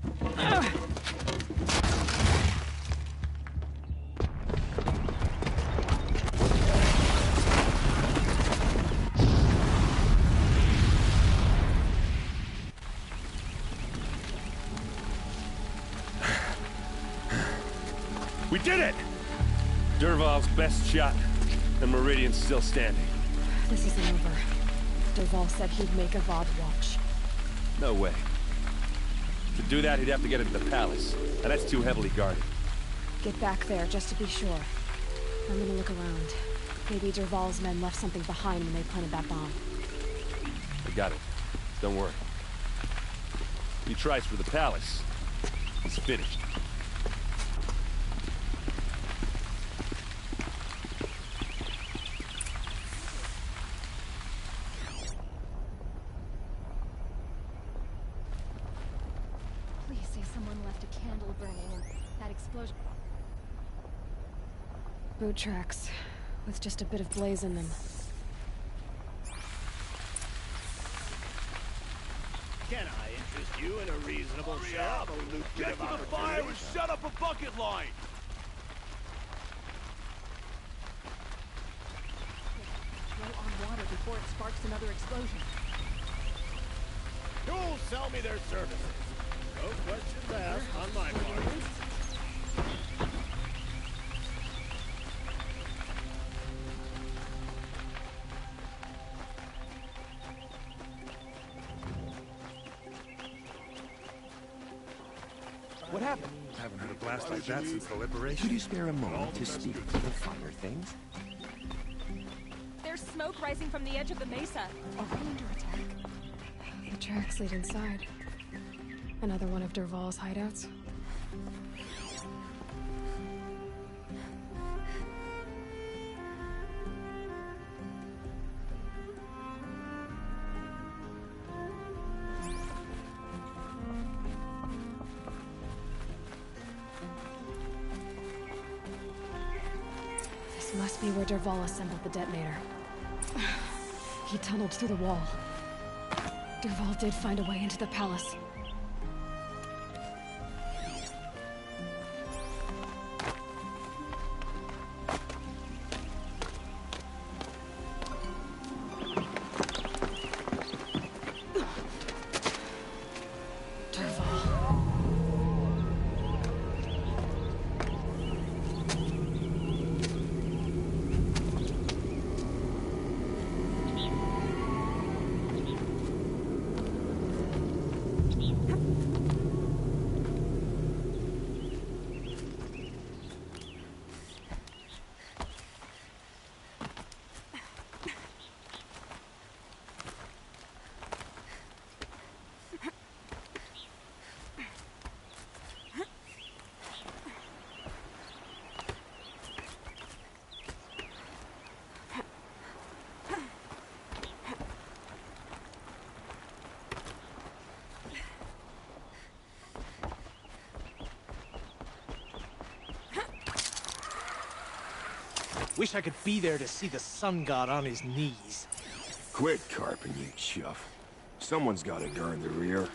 We did it! Dervahl's best shot, and Meridian's still standing. This isn't over. Dervahl said he'd make a Avad watch. No way. To do that, he'd have to get into the palace, and that's too heavily guarded. Get back there, just to be sure. I'm gonna look around. Maybe Dervahl's men left something behind when they planted that bomb. I got it. Don't worry. He tries for the palace. It's finished. Boot tracks, with just a bit of blaze in them. Can I interest you in a reasonable share of a lucrative Get to the fire and set up a bucket line! Throw on water before it sparks another explosion. Who'll sell me their services? No questions asked on my part. What happened? Haven't had a blast like that since the liberation. Could you spare a moment to speak to the finer things? There's smoke rising from the edge of the mesa. Are we under attack? The tracks lead inside. Another one of Dervahl's hideouts. This must be where Dervahl assembled the detonator. He tunneled through the wall. Dervahl did find a way into the palace. Wish I could be there to see the sun god on his knees. Quit carping, you chuff. Someone's gotta guard the rear.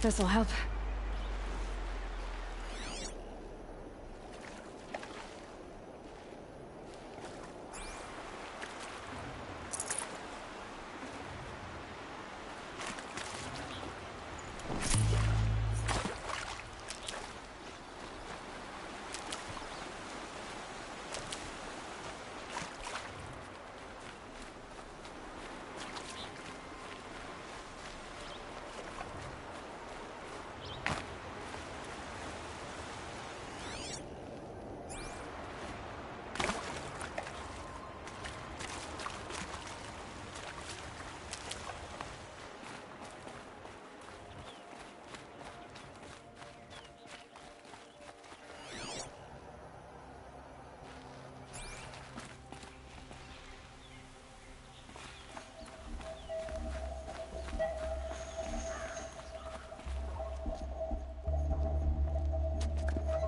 This'll help.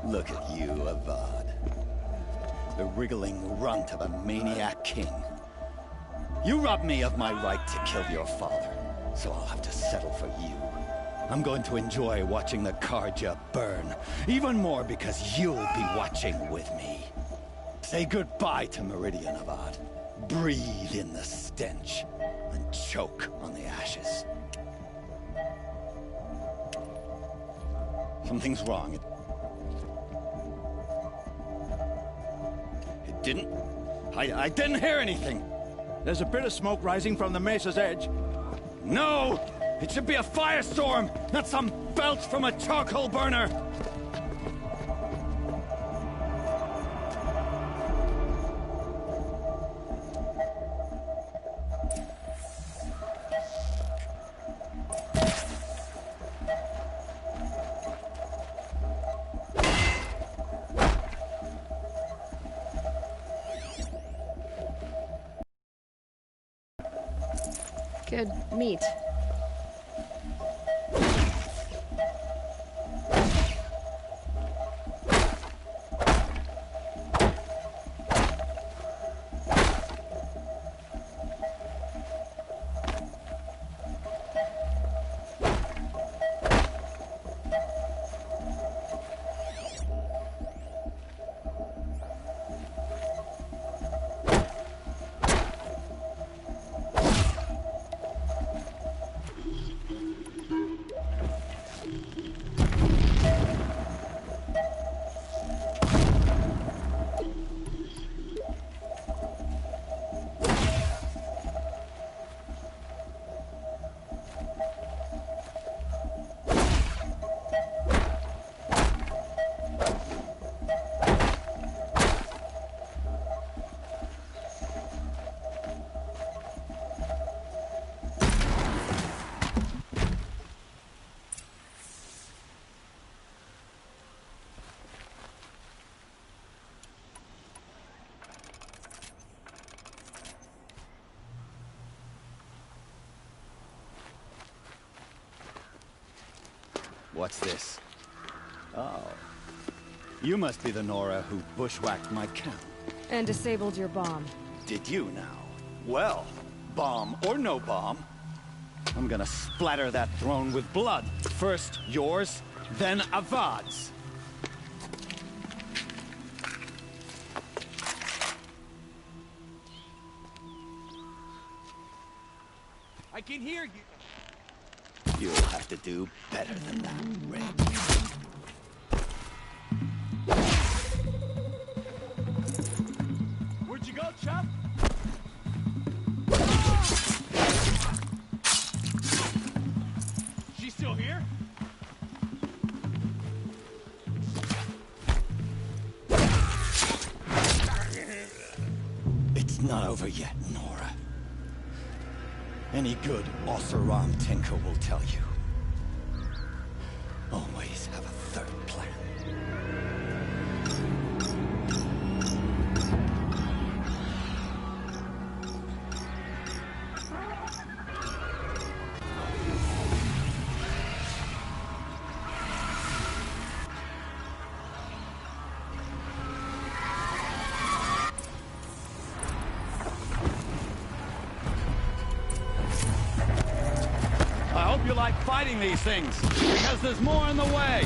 Look at you, Avad. The wriggling runt of a maniac king. You robbed me of my right to kill your father, so I'll have to settle for you. I'm going to enjoy watching the Karja burn, even more because you'll be watching with me. Say goodbye to Meridian, Avad. Breathe in the stench, and choke on the ashes. Something's wrong. I didn't hear anything. There's a bit of smoke rising from the mesa's edge. No! It should be a firestorm, not some belch from a charcoal burner! Good meat. What's this? Oh. You must be the Nora who bushwhacked my camp. And disabled your bomb. Did you now? Well, bomb or no bomb, I'm gonna splatter that throne with blood. First yours, then Avad's. I can hear you. You'll have to do better than that, Red. Where'd you go, Chuck? She still here? It's not over yet, Nora. Any good Oseram tinker will tell you. Always have a third plan. I hope you like fighting these things, because there's more in the way.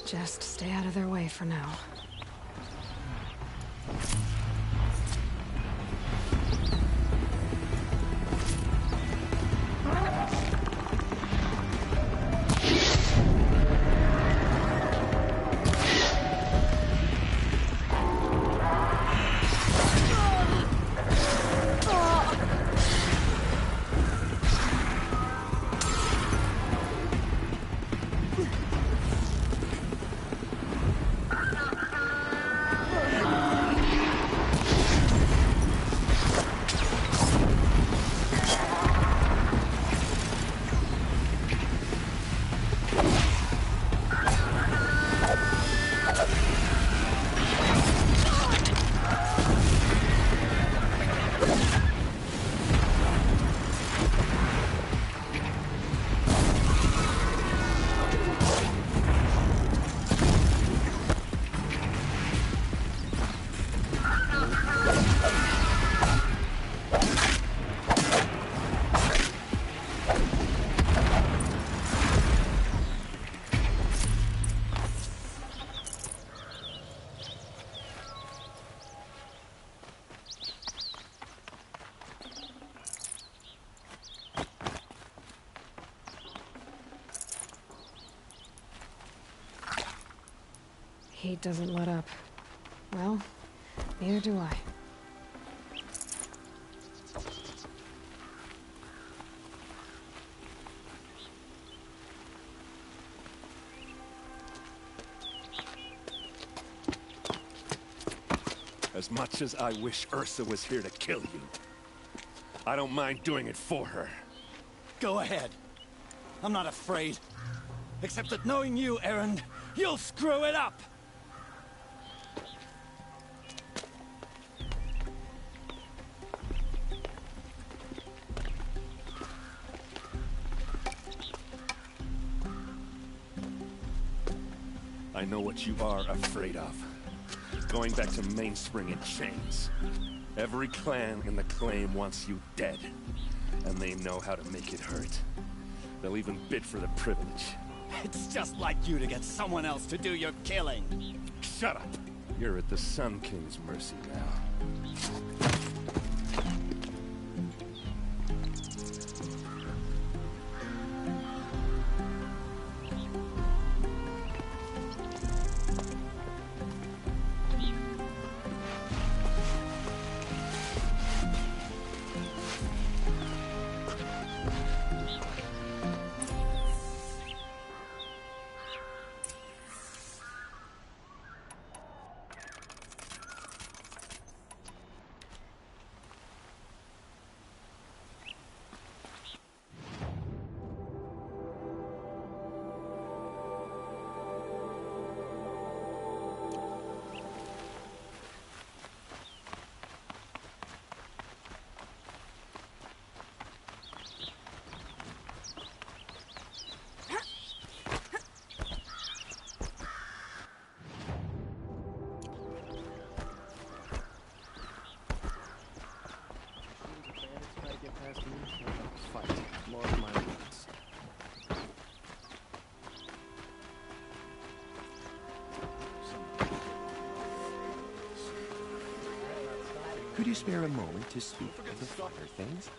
Just stay out of their way for now. He doesn't let up. Well, neither do I. As much as I wish Ursa was here to kill you, I don't mind doing it for her. Go ahead. I'm not afraid. Except that knowing you, Erend, you'll screw it up! I know what you are afraid of. Going back to Mainspring in chains. Every clan in the claim wants you dead. And they know how to make it hurt. They'll even bid for the privilege. It's just like you to get someone else to do your killing. Shut up! You're at the Sun King's mercy now. Could you spare a moment to speak of the finer things?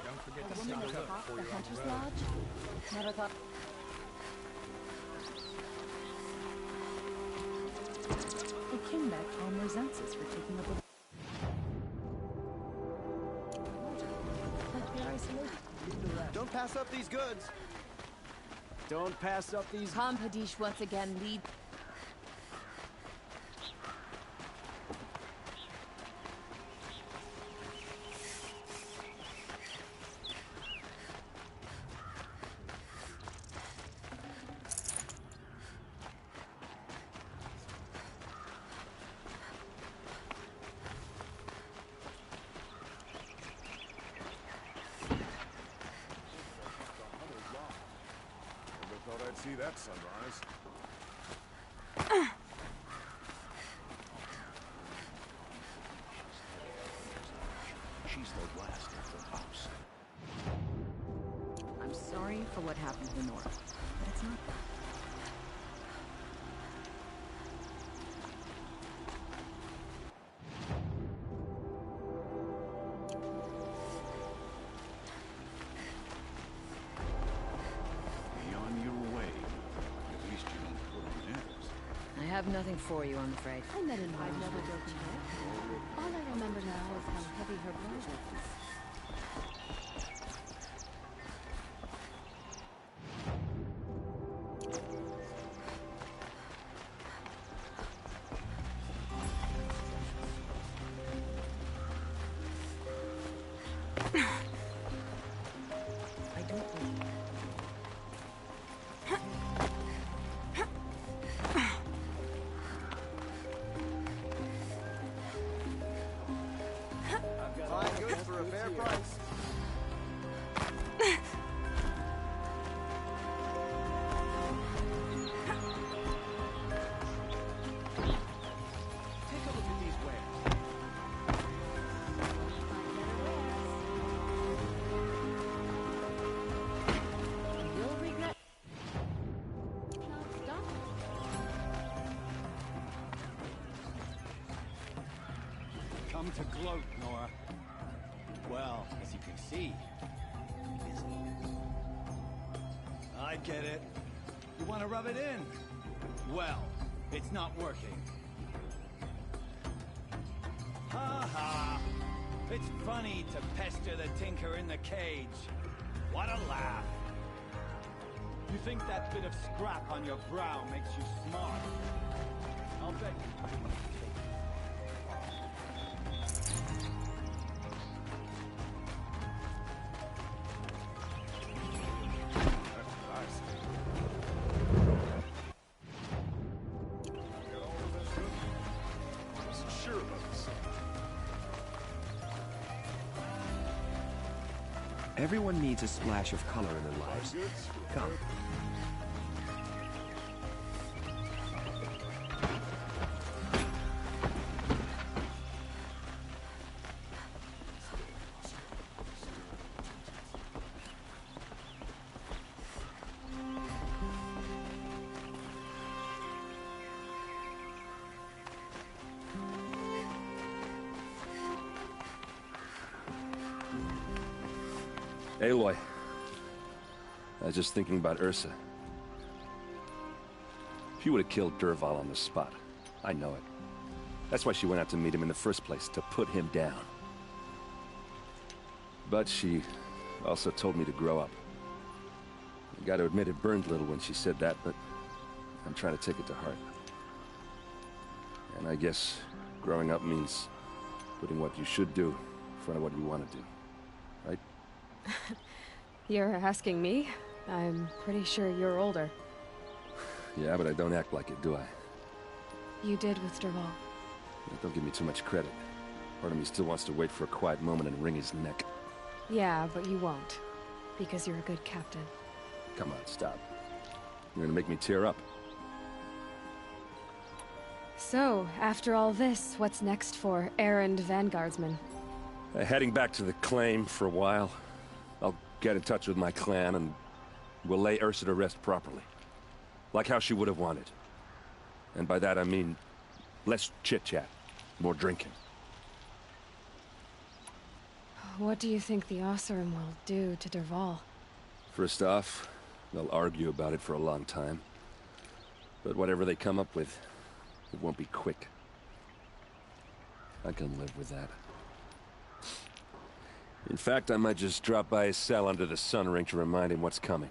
Don't forget A to woman sign at up top for the your Hunter's road. Lodge? Never thought... The Kinbeck home resents us for taking up with... Like we're isolated. Don't pass up these goods. Don't pass up these... Tom Hadish once again lead... Thought I'd see that sunrise. She's the last of the house. I'm sorry for what happened to the North, but it's not that. Be on your way. At least you don't put on airs. I have nothing for you, I'm afraid. I met in I've never broken her. All I remember now is how heavy her blow was. I don't believe it. Fine goods for a fair price. Take a look at these wares. You'll regret... Not stop. Come to gloat, Nora. Well, as you can see, busy. I get it. You want to rub it in? Well, it's not working. Ha ha! It's funny to pester the tinker in the cage. What a laugh! You think that bit of scrap on your brow makes you smart? I'll bet you... Sure about this. Everyone needs a splash of color in their lives. Come. Aloy. I was just thinking about Ursa. She would have killed Derval on the spot. I know it. That's why she went out to meet him in the first place, to put him down. But she also told me to grow up. I gotta admit it burned a little when she said that, but I'm trying to take it to heart. And I guess growing up means putting what you should do in front of what you want to do. Right? You're asking me? I'm pretty sure you're older. Yeah, but I don't act like it, do I? You did with Derval. Yeah, don't give me too much credit. Part of me still wants to wait for a quiet moment and wring his neck. Yeah, but you won't. Because you're a good captain. Come on, stop. You're gonna make me tear up. So, after all this, what's next for errand vanguardsman? Heading back to the claim for a while. I'll get in touch with my clan and we'll lay Ursa to rest properly. Like how she would have wanted. And by that I mean less chit-chat, more drinking. What do you think the Oseram will do to Dervahl? First off, they'll argue about it for a long time. But whatever they come up with, it won't be quick. I can live with that. In fact, I might just drop by his cell under the sun ring to remind him what's coming.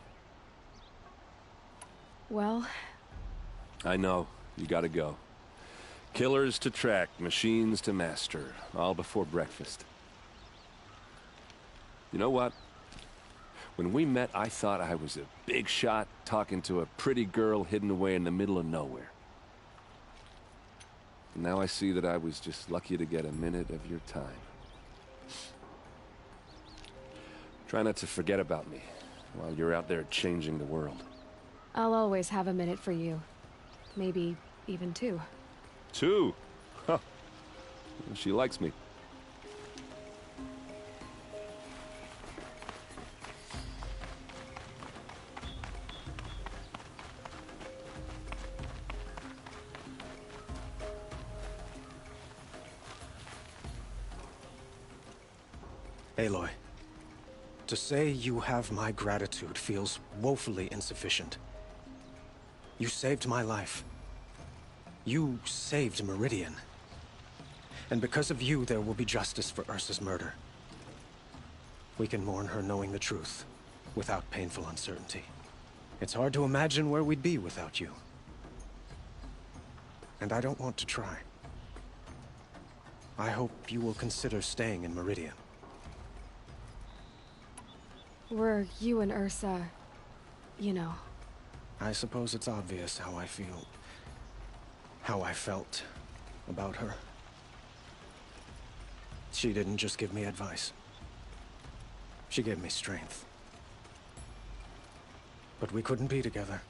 Well... I know. You gotta go. Killers to track, machines to master, all before breakfast. You know what? When we met, I thought I was a big shot talking to a pretty girl hidden away in the middle of nowhere. And now I see that I was just lucky to get a minute of your time. Try not to forget about me while you're out there changing the world. I'll always have a minute for you. Maybe even two. Two? Huh. She likes me. Aloy, to say you have my gratitude feels woefully insufficient. You saved my life. You saved Meridian. And because of you, there will be justice for Ursa's murder. We can mourn her knowing the truth, without painful uncertainty. It's hard to imagine where we'd be without you. And I don't want to try. I hope you will consider staying in Meridian. Were you and Ursa... you know... I suppose it's obvious how I feel... how I felt about her. She didn't just give me advice. She gave me strength. But we couldn't be together.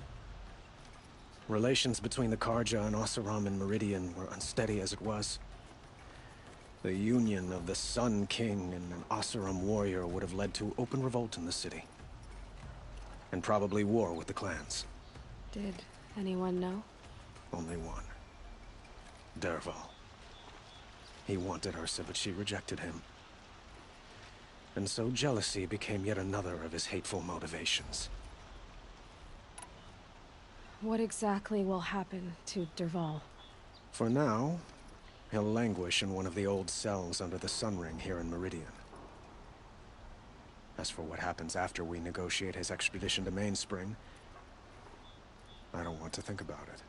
Relations between the Karja and Oseram and Meridian were unsteady as it was. The union of the Sun King and an Oseram warrior would have led to open revolt in the city. And probably war with the clans. Did anyone know? Only one. Dervahl. He wanted Ursa, but she rejected him. And so jealousy became yet another of his hateful motivations. What exactly will happen to Dervahl? For now, he'll languish in one of the old cells under the Sun Ring here in Meridian. As for what happens after we negotiate his extradition to Mainspring, I don't want to think about it.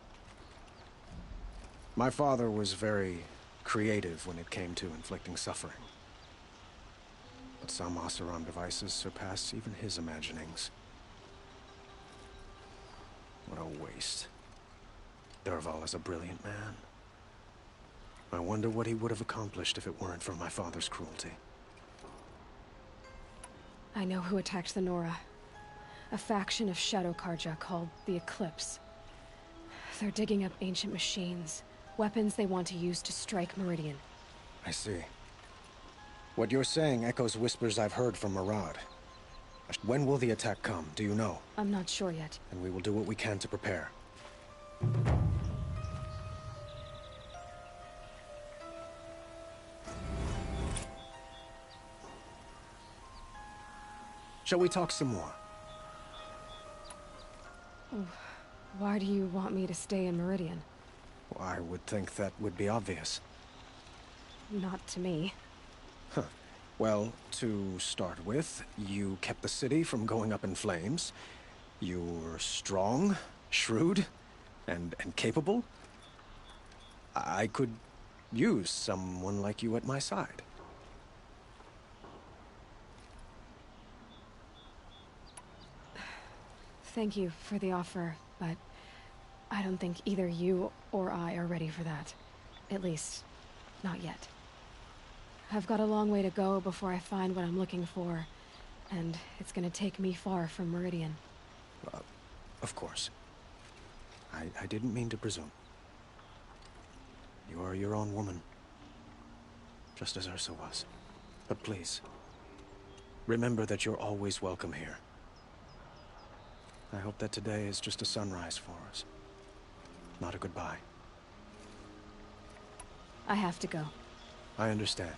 My father was very creative when it came to inflicting suffering. But some Oseram devices surpass even his imaginings. What a waste. Dervahl is a brilliant man. I wonder what he would have accomplished if it weren't for my father's cruelty. I know who attacked the Nora. A faction of Shadow Karja called the Eclipse. They're digging up ancient machines, weapons they want to use to strike Meridian. I see. What you're saying echoes whispers I've heard from Murad. When will the attack come, do you know? I'm not sure yet. And we will do what we can to prepare. Shall we talk some more? Why do you want me to stay in Meridian? Well, I would think that would be obvious. Not to me. Huh. Well, to start with, you kept the city from going up in flames. You were strong, shrewd, and capable. I could use someone like you at my side. Thank you for the offer, but I don't think either you or I are ready for that. At least, not yet. I've got a long way to go before I find what I'm looking for, and it's gonna take me far from Meridian. Of course. I didn't mean to presume. You are your own woman, just as Ursa was. But please, remember that you're always welcome here. I hope that today is just a sunrise for us, not a goodbye. I have to go. I understand.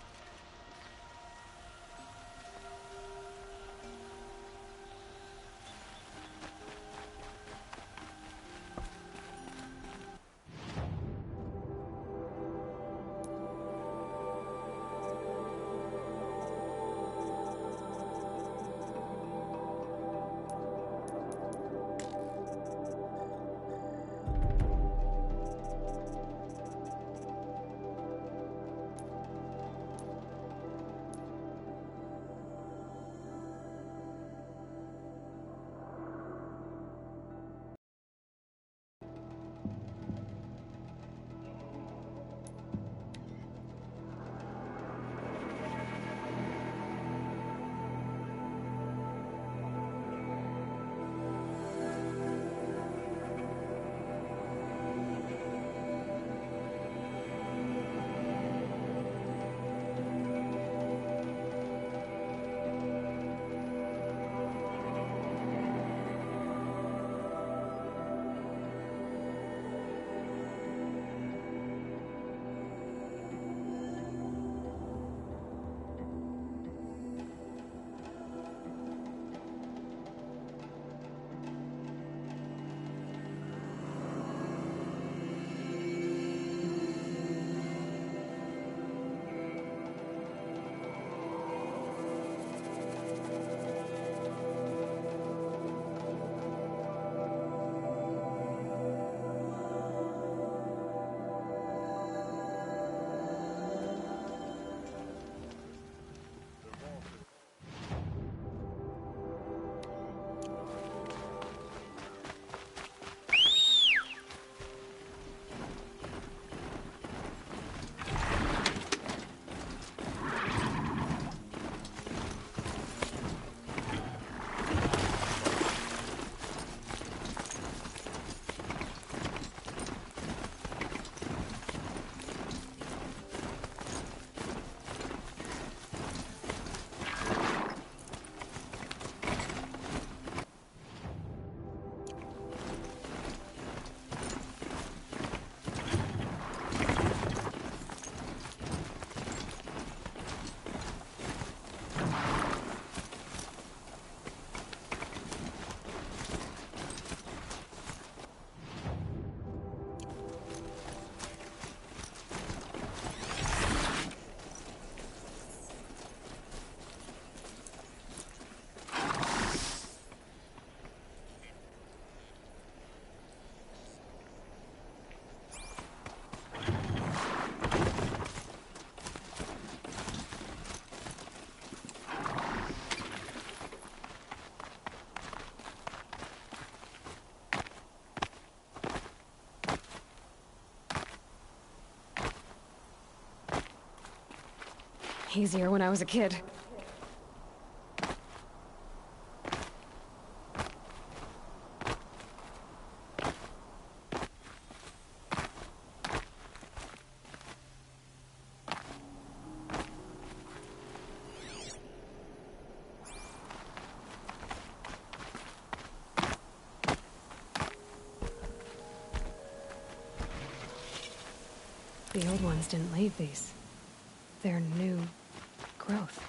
easier when I was a kid. The old ones didn't leave these. They're new growth.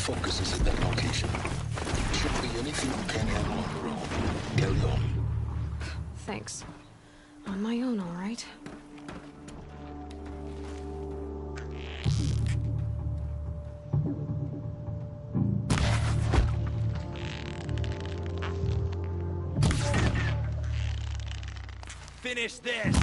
Focuses at that location. Should be anything you can handle on your own. Carry on. Thanks. On my own, all right. Finish this!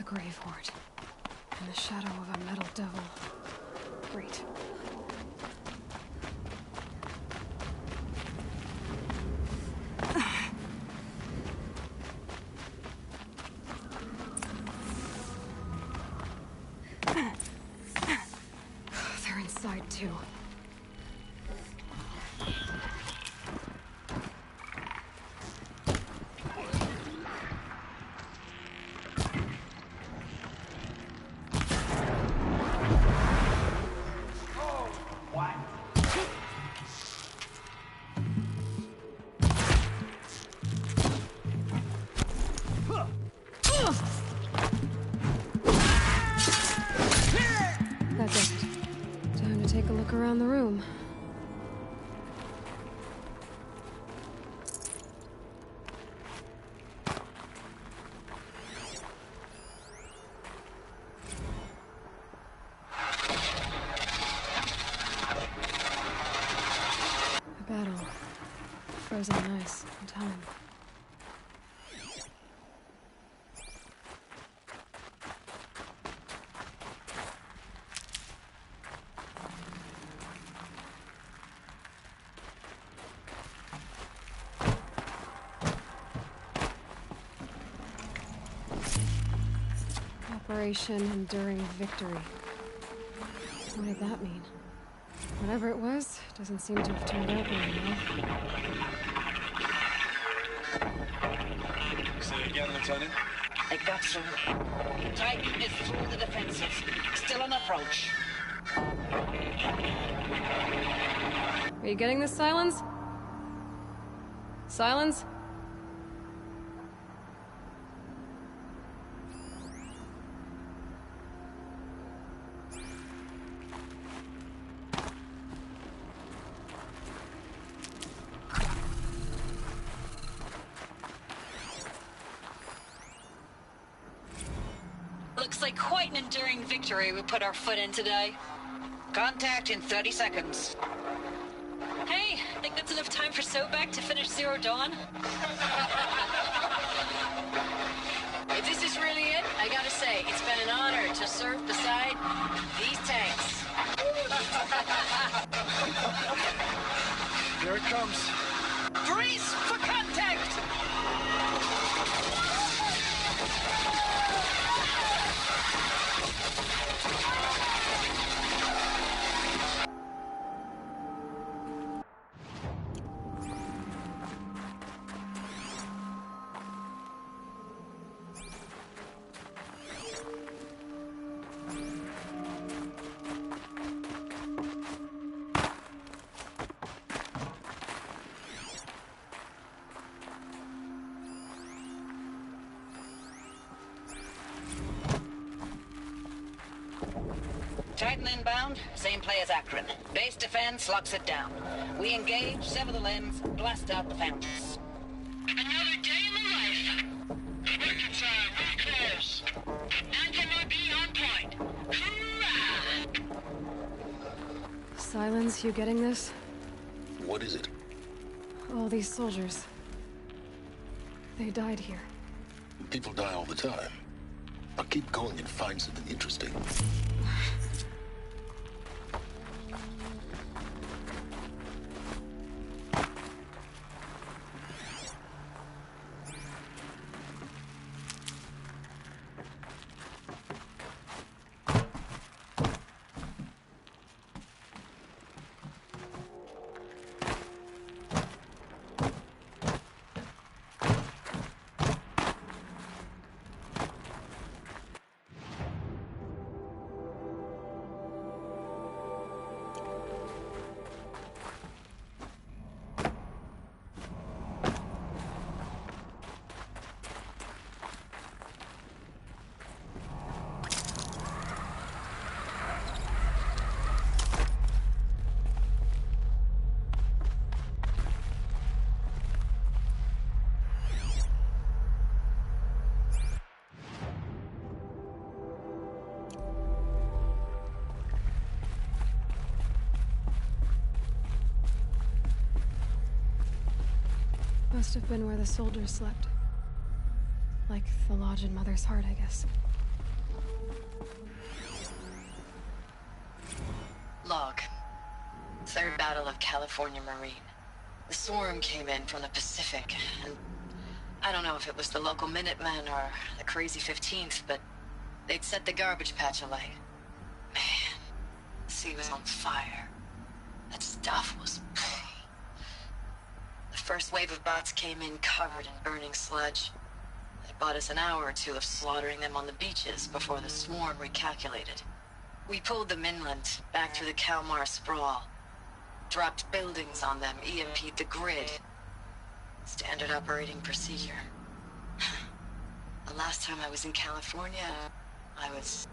Grave hoard. In the shadow of a metal devil. Great. They're inside too. That does it. Time to take a look around the room. A battle. Frozen in ice and time. Operation Enduring Victory. What did that mean? Whatever it was, doesn't seem to have turned out very well. Say again, Lieutenant? I got through. Titan is through the defenses. Still on approach. Are you getting this, Silence? Silence? Looks like quite an enduring victory we put our foot in today. Contact in 30 seconds. Hey, think that's enough time for Sobek to finish Zero Dawn? If this is really it, I gotta say, it's been an honor to serve beside these tanks. Here it comes. Brace for contact! Titan inbound, same play as Akron. Base defense locks it down. We engage, sever the limbs, blast out the fountains. Another day in the life. Working time, real close. Anti-MIB on point. Hoorah! Silence, you getting this? What is it? All these soldiers. They died here. People die all the time. I'll keep going and find something interesting. Must have been where the soldiers slept. Like the lodge in Mother's Heart, I guess. Log. Third Battle of California Marine. The swarm came in from the Pacific, and I don't know if it was the local Minutemen or the crazy 15th, but they'd set the garbage patch alight. Man, the sea was on fire. That stuff was... The first wave of bots came in covered in burning sludge. It bought us an hour or two of slaughtering them on the beaches before the swarm recalculated. We pulled them inland, back through the Kalmar sprawl. Dropped buildings on them, EMP'd the grid. Standard operating procedure. The last time I was in California, I was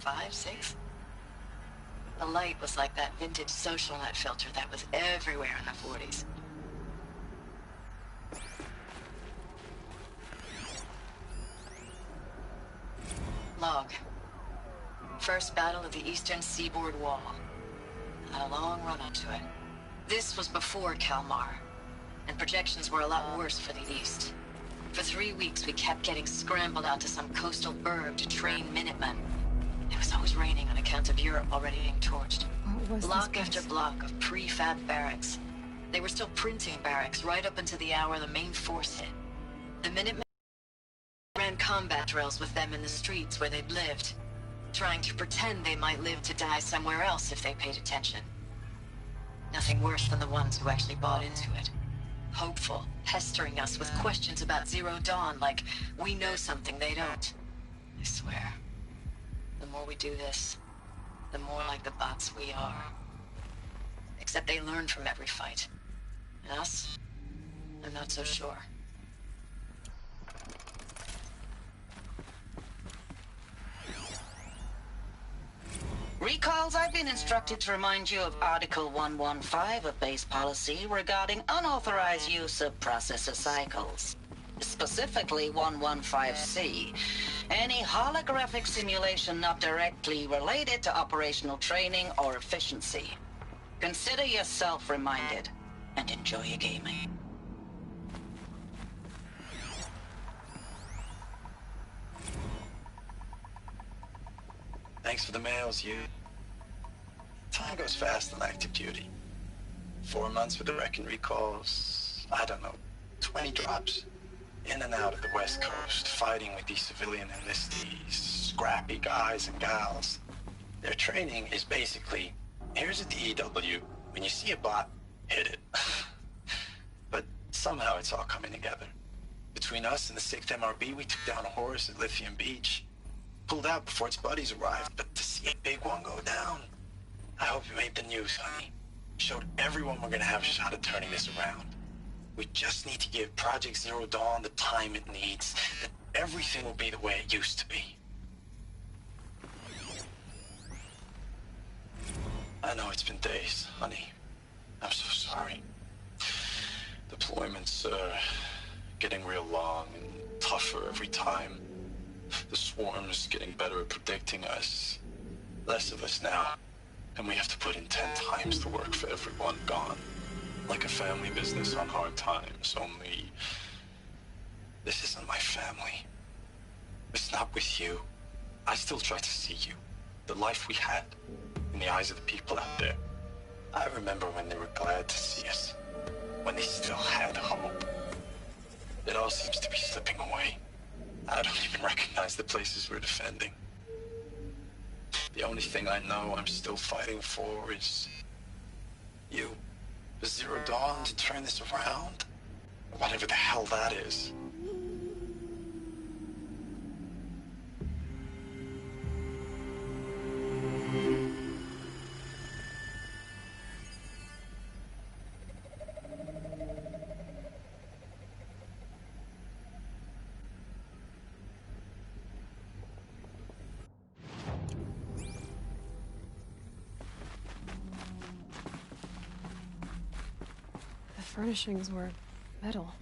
5, 6? The light was like that vintage social net filter that was everywhere in the 40s. Log. First battle of the eastern seaboard wall. Had a long run up to it. This was before Kalmar, and projections were a lot worse for the east. For 3 weeks we kept getting scrambled out to some coastal burg to train Minutemen. It was always raining on account of Europe already being torched. What was Block after block of prefab barracks. They were still printing barracks right up until the hour the main force hit. The Minutemen ran combat drills with them in the streets where they'd lived, trying to pretend they might live to die somewhere else if they paid attention. Nothing worse than the ones who actually bought into it. Hopeful, pestering us with questions about Zero Dawn like we know something they don't. I swear, the more we do this, the more like the bots we are. Except they learn from every fight. And us? I'm not so sure. Recalls, I've been instructed to remind you of Article 115 of base policy regarding unauthorized use of processor cycles. Specifically 115C. Any holographic simulation not directly related to operational training or efficiency. Consider yourself reminded, and enjoy your gaming. Thanks for the mails, you. Time goes fast on active duty. 4 months with the wrecking recalls, I don't know, 20 drops. In and out of the West Coast, fighting with these civilian enlistees, scrappy guys and gals. Their training is basically, here's a DEW, when you see a bot, hit it. But somehow it's all coming together. Between us and the 6th MRB, we took down a horse at Lithium Beach. Pulled out before its buddies arrived, but to see a big one go down, I hope you made the news, honey. Showed everyone we're gonna have a shot at turning this around. We just need to give Project Zero Dawn the time it needs, that everything will be the way it used to be. I know it's been days, honey. I'm so sorry. Deployments are getting real long and tougher every time. The swarm's getting better at predicting us. Less of us now, and we have to put in 10 times the work for everyone gone. Like a family business on hard times, only... this isn't my family. It's not with you. I still try to see you. The life we had, in the eyes of the people out there. I remember when they were glad to see us. When they still had hope. It all seems to be slipping away. I don't even recognize the places we're defending. The only thing I know I'm still fighting for is... you. The Zero Dawn to turn this around? Whatever the hell that is. Furnishings were metal.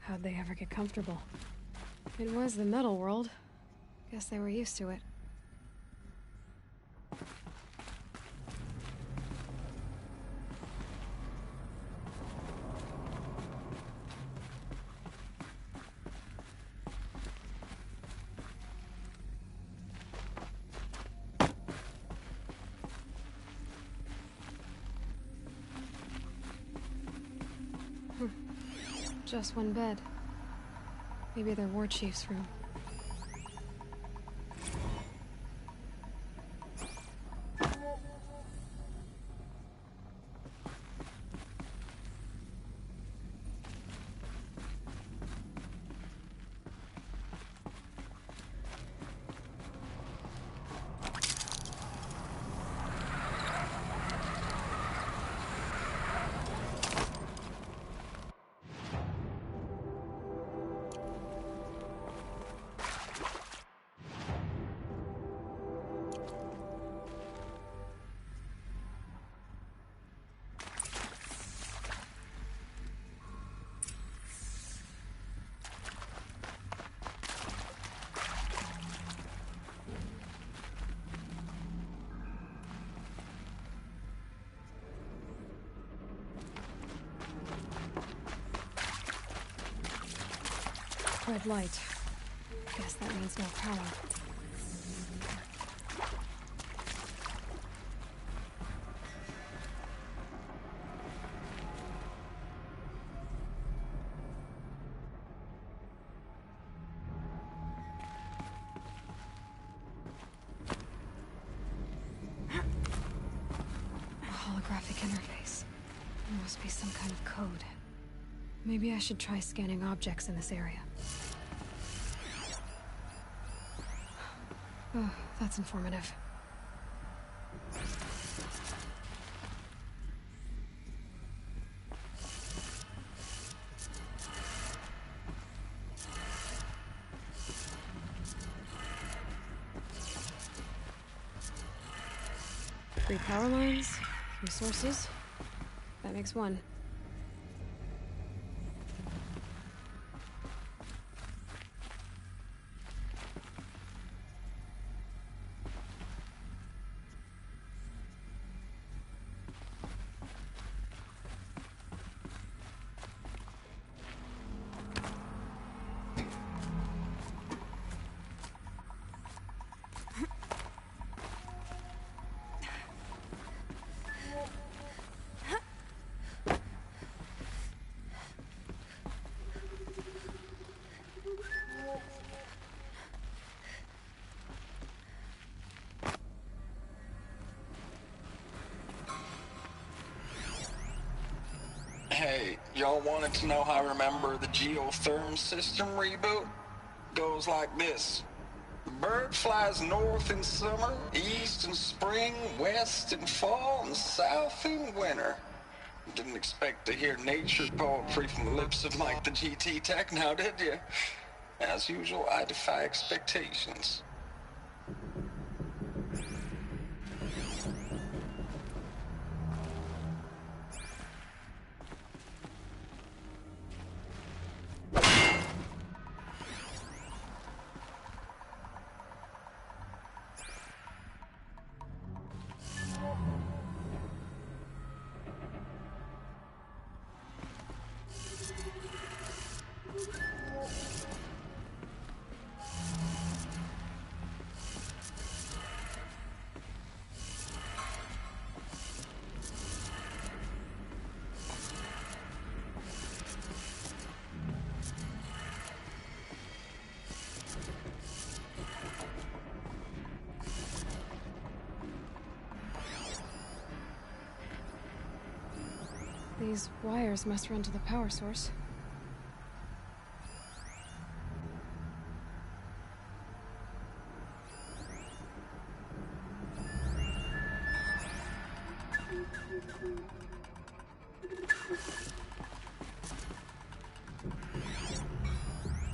How'd they ever get comfortable? It was the metal world. Guess they were used to it. Just one bed. Maybe their war chief's room. Red light. Guess that means no power. A holographic interface. There must be some kind of code. Maybe I should try scanning objects in this area. Oh, that's informative. 3 power lines, 3 sources. That makes 1. Hey, y'all wanted to know how I remember the geotherm system reboot? Goes like this. The bird flies north in summer, east in spring, west in fall, and south in winter. Didn't expect to hear nature poetry from the lips of Mike the GT Tech now, did you? As usual, I defy expectations. These wires must run to the power source.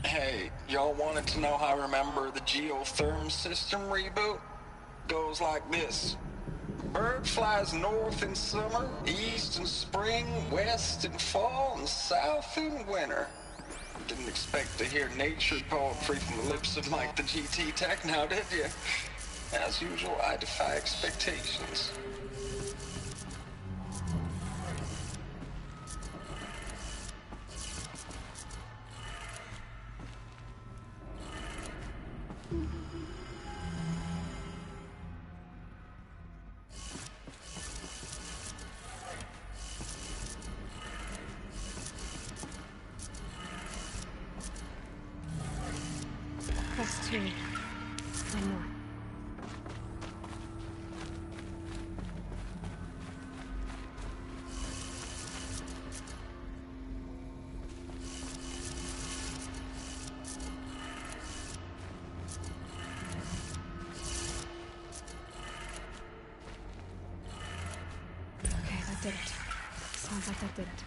Hey, y'all wanted to know how I remember the geotherm system reboot? Goes like this. Bird flies north in summer, east in spring, west in fall, and south in winter. Didn't expect to hear nature poetry from the lips of Mike the GT Tech now, did you? As usual, I defy expectations. That's 2. 1 more. Okay, that did it. Sounds like that did it.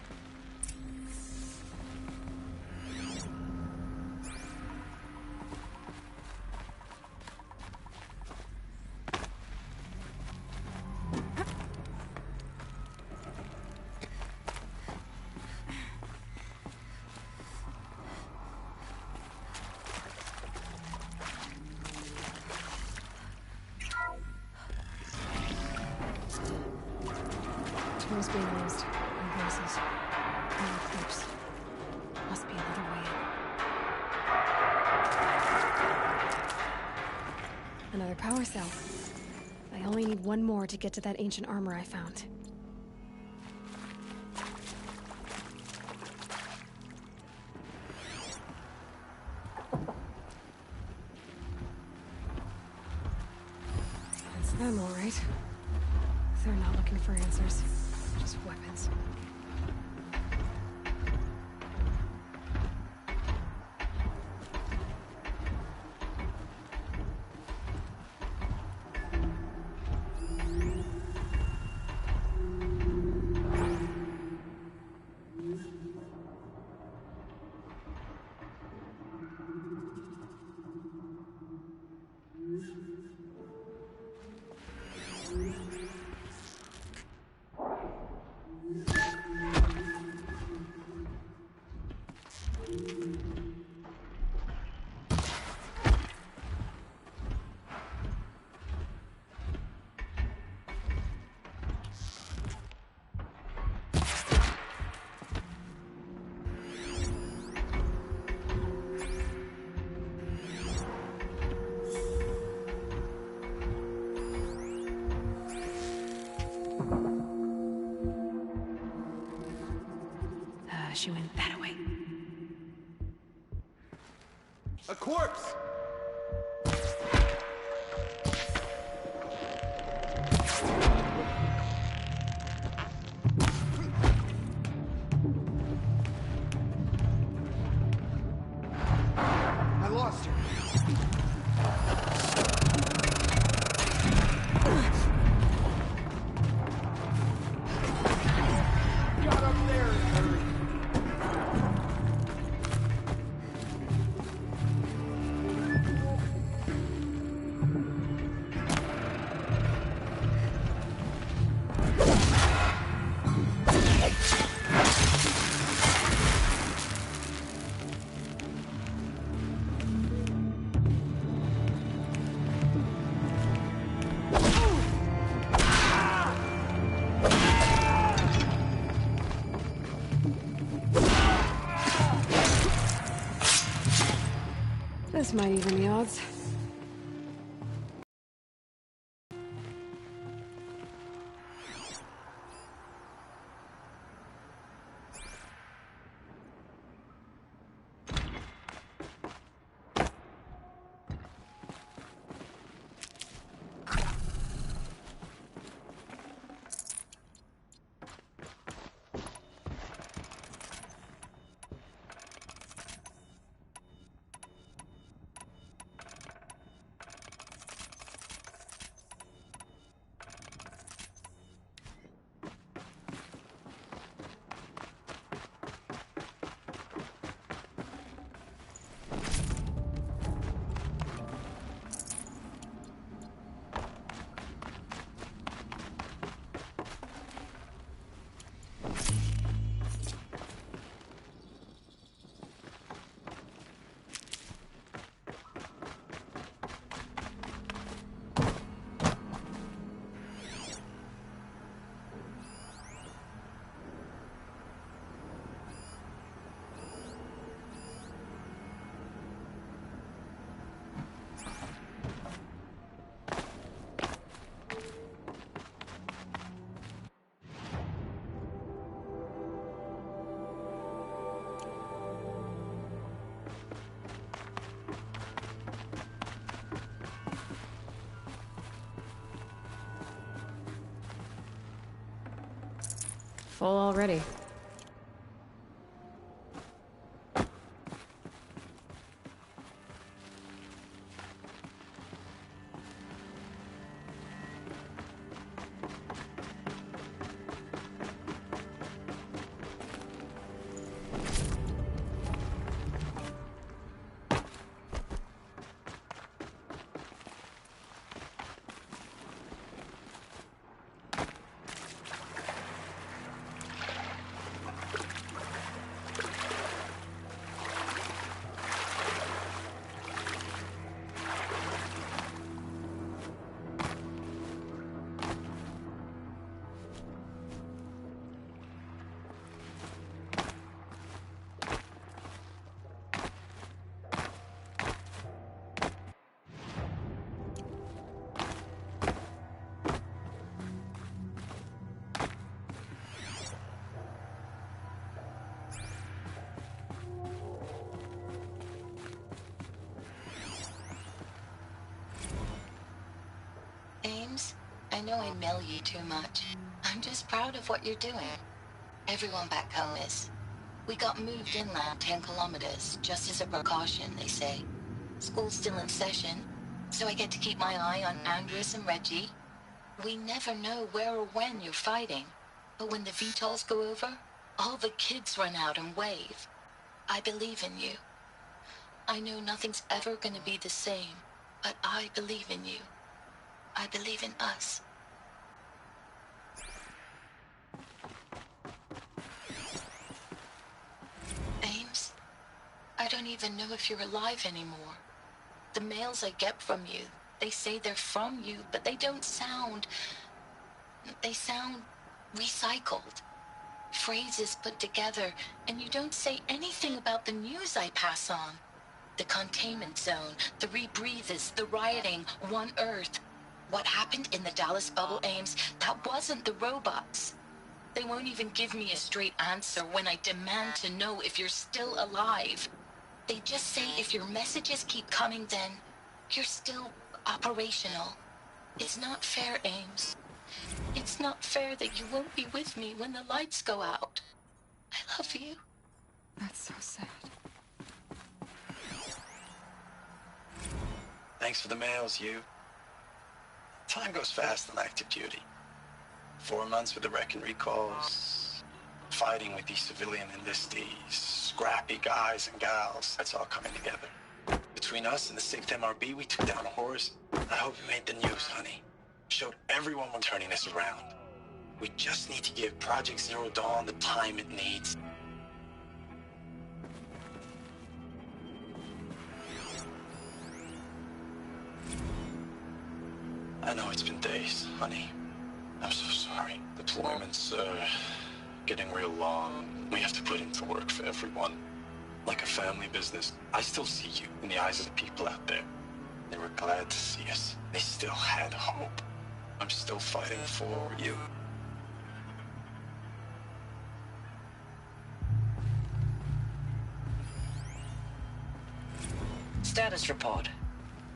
Tools being used. No voices. No clips. Must be another way in. Another power cell. I only need 1 more to get to that ancient armor I found. It's them, all right. They're not looking for answers, just weapons. smash you in that way. A corpse! I lost her. Got up there, hurry. This might even the odds. Full already. I know I mail you too much. I'm just proud of what you're doing. Everyone back home is. We got moved inland 10 kilometers, just as a precaution, they say. School's still in session, so I get to keep my eye on Andres and Reggie. We never know where or when you're fighting, but when the VTOLs go over, all the kids run out and wave. I believe in you. I know nothing's ever gonna be the same, but I believe in you. I believe in us. Ames, I don't even know if you're alive anymore. The mails I get from you, they say they're from you, but they don't sound... They sound recycled. Phrases put together, and you don't say anything about the news I pass on. The containment zone, the rebreathers, the rioting, One Earth. What happened in the Dallas bubble, Ames, that wasn't the robots. They won't even give me a straight answer when I demand to know if you're still alive. They just say if your messages keep coming, then you're still operational. It's not fair, Ames. It's not fair that you won't be with me when the lights go out. I love you. That's so sad. Thanks for the mails, you. Time goes fast on active duty. 4 months with the wreck and recalls, fighting with these civilian enlistees, scrappy guys and gals. That's all coming together. Between us and the 6th MRB, we took down a horse. I hope you made the news, honey. Showed everyone we're turning this around. We just need to give Project Zero Dawn the time it needs. I know it's been days, honey. I'm so sorry. Deployments are getting real long. We have to put into work for everyone. Like a family business. I still see you in the eyes of the people out there. They were glad to see us. They still had hope. I'm still fighting for you. Status report.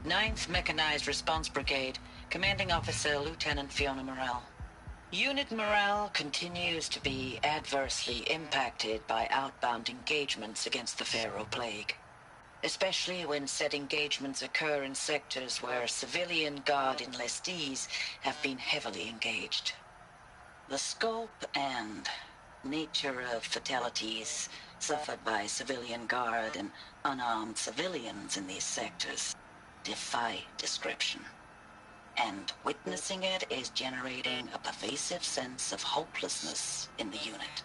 9th Mechanized Response Brigade, Commanding Officer Lieutenant Fiona Morrell. Unit morale continues to be adversely impacted by outbound engagements against the Pharaoh Plague, especially when said engagements occur in sectors where civilian guard enlistees have been heavily engaged. The scope and nature of fatalities suffered by civilian guard and unarmed civilians in these sectors defy description. And witnessing it is generating a pervasive sense of hopelessness in the unit.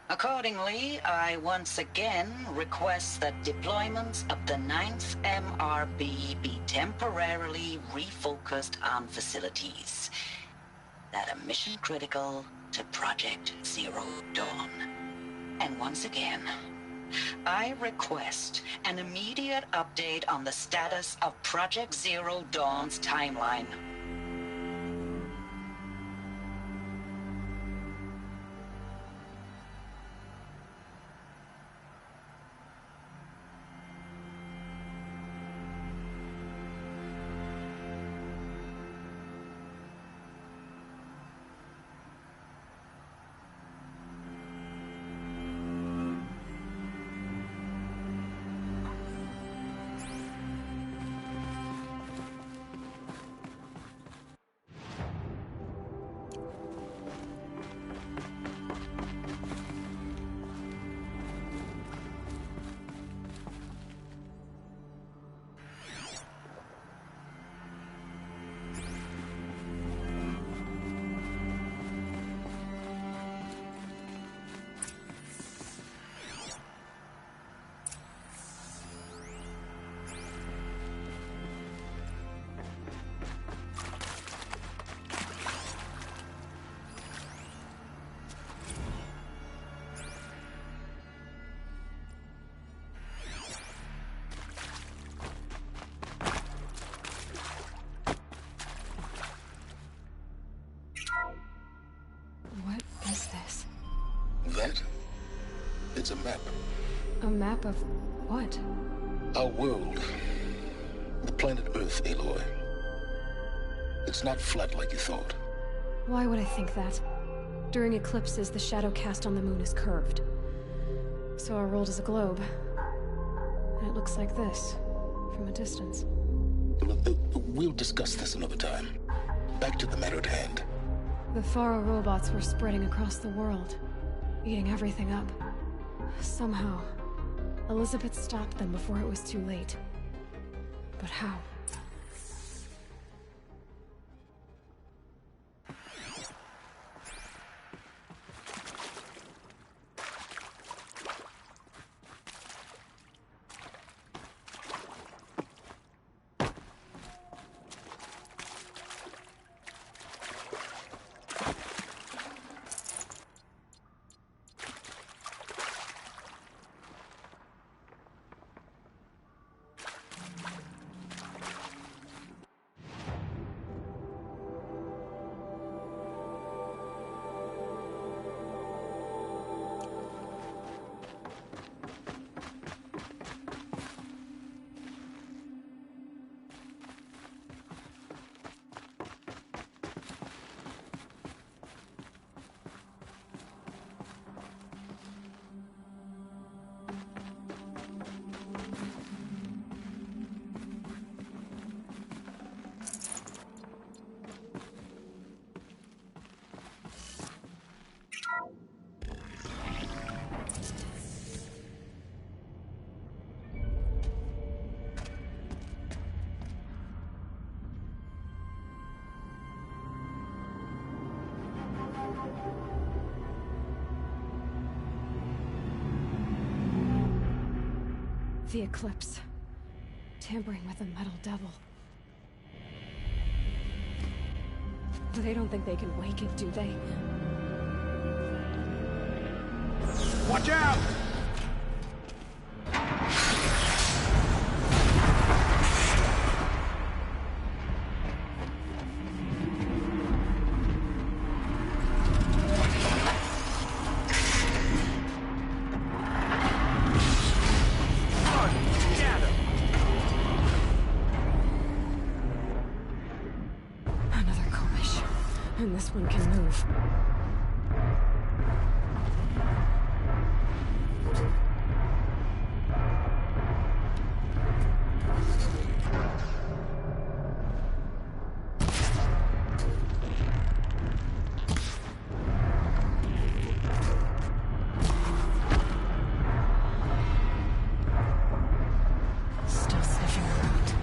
Accordingly, I once again request that deployments of the 9th MRB be temporarily refocused on facilities that are mission critical to Project Zero Dawn. And once again, I request an immediate update on the status of Project Zero Dawn's timeline. What is this? That? It's a map. A map of what? Our world. The planet Earth, Aloy. It's not flat like you thought. Why would I think that? During eclipses, the shadow cast on the moon is curved. So our world is a globe. And it looks like this, from a distance. We'll discuss this another time. Back to the matter at hand. The Faro robots were spreading across the world, eating everything up. Somehow, Elizabeth stopped them before it was too late. But how? The eclipse. Tampering with a metal devil. They don't think they can wake it, do they? Watch out! Another Kobish. And this one can move. Still sniffing around.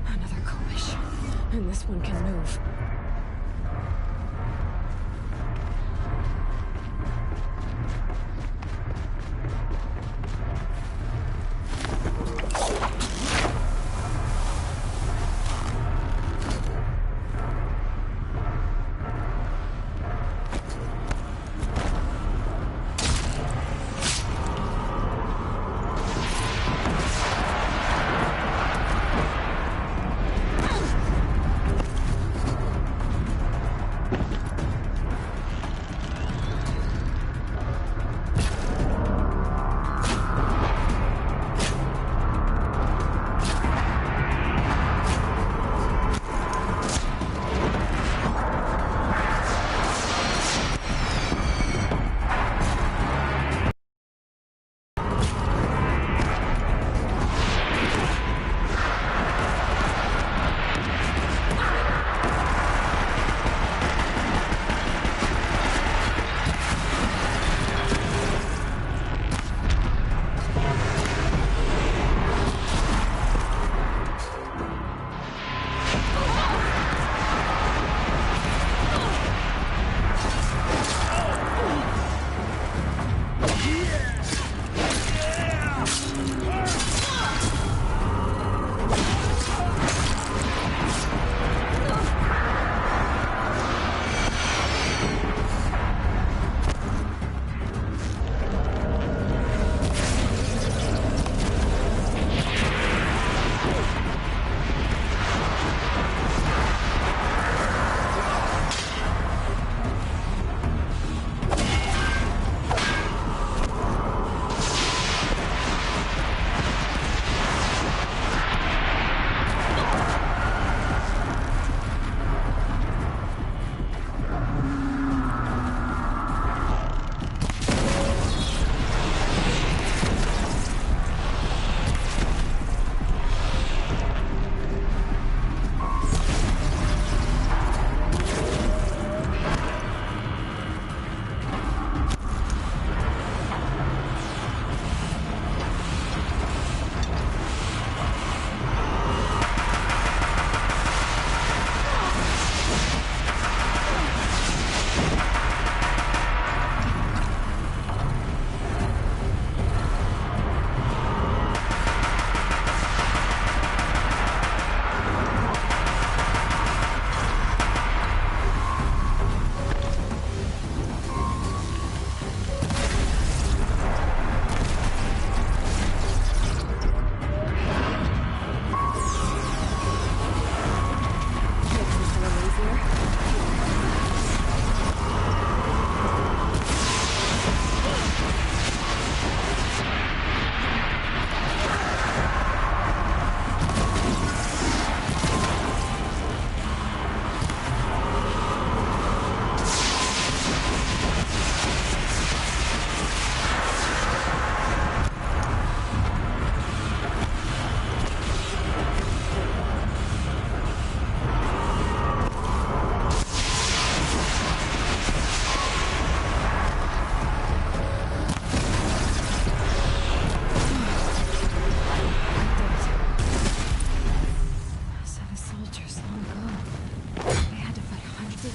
Another Kobish. And this one can move.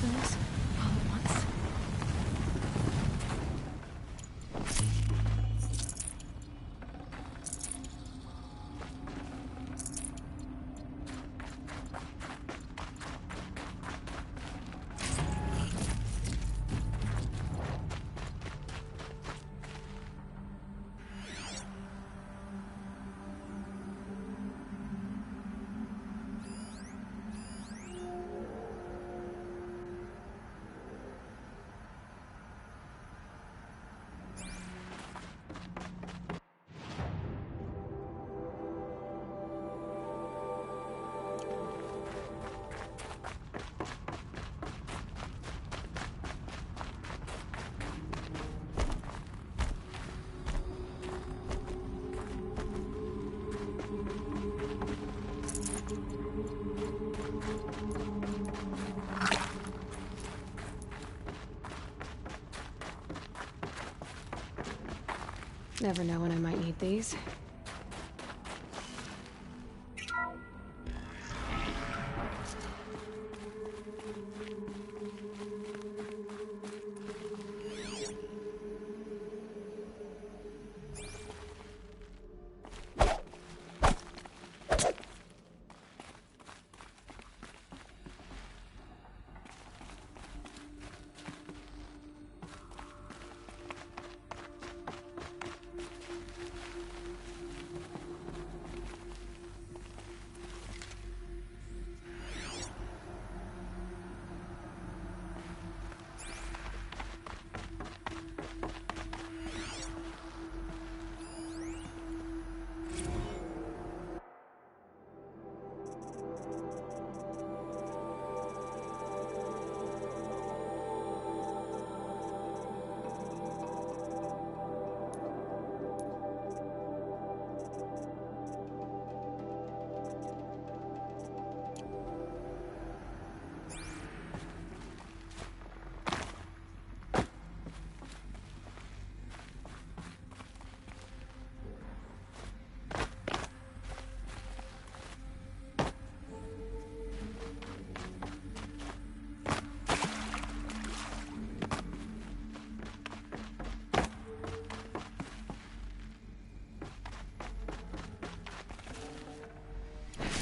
things all at once. Never know when I might need these.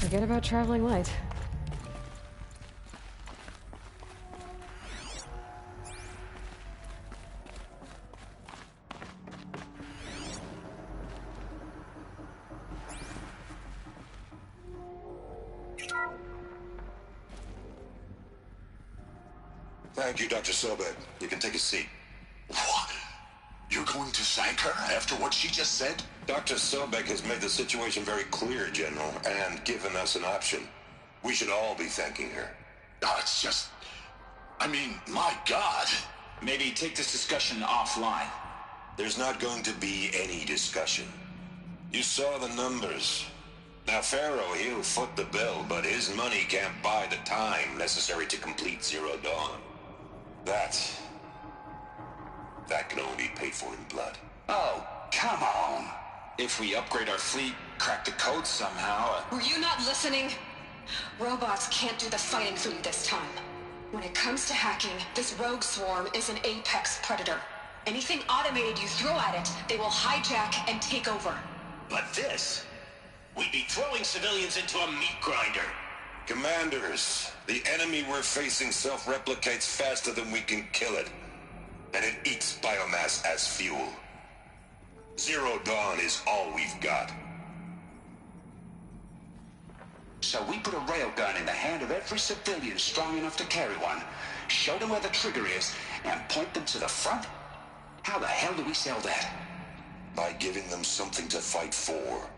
Forget about traveling light. Thank you, Dr. Sobek. You can take a seat. What? You're going to thank her after what she just said? Dr. Sobek has made the situation very clear, General, and given us an option. We should all be thanking her. Oh, it's just... I mean, my God. Maybe take this discussion offline. There's not going to be any discussion. You saw the numbers. Now, Pharaoh, he'll foot the bill, but his money can't buy the time necessary to complete Zero Dawn. That can only be paid for in blood. Oh, come on. If we upgrade our fleet, crack the code somehow... Were you not listening? Robots can't do the fighting for you this time. When it comes to hacking, this rogue swarm is an apex predator. Anything automated you throw at it, they will hijack and take over. But this... We'd be throwing civilians into a meat grinder. Commanders, the enemy we're facing self-replicates faster than we can kill it. And it eats biomass as fuel. Zero Dawn is all we've got. So we put a railgun in the hand of every civilian strong enough to carry one, show them where the trigger is, and point them to the front? How the hell do we sell that? By giving them something to fight for.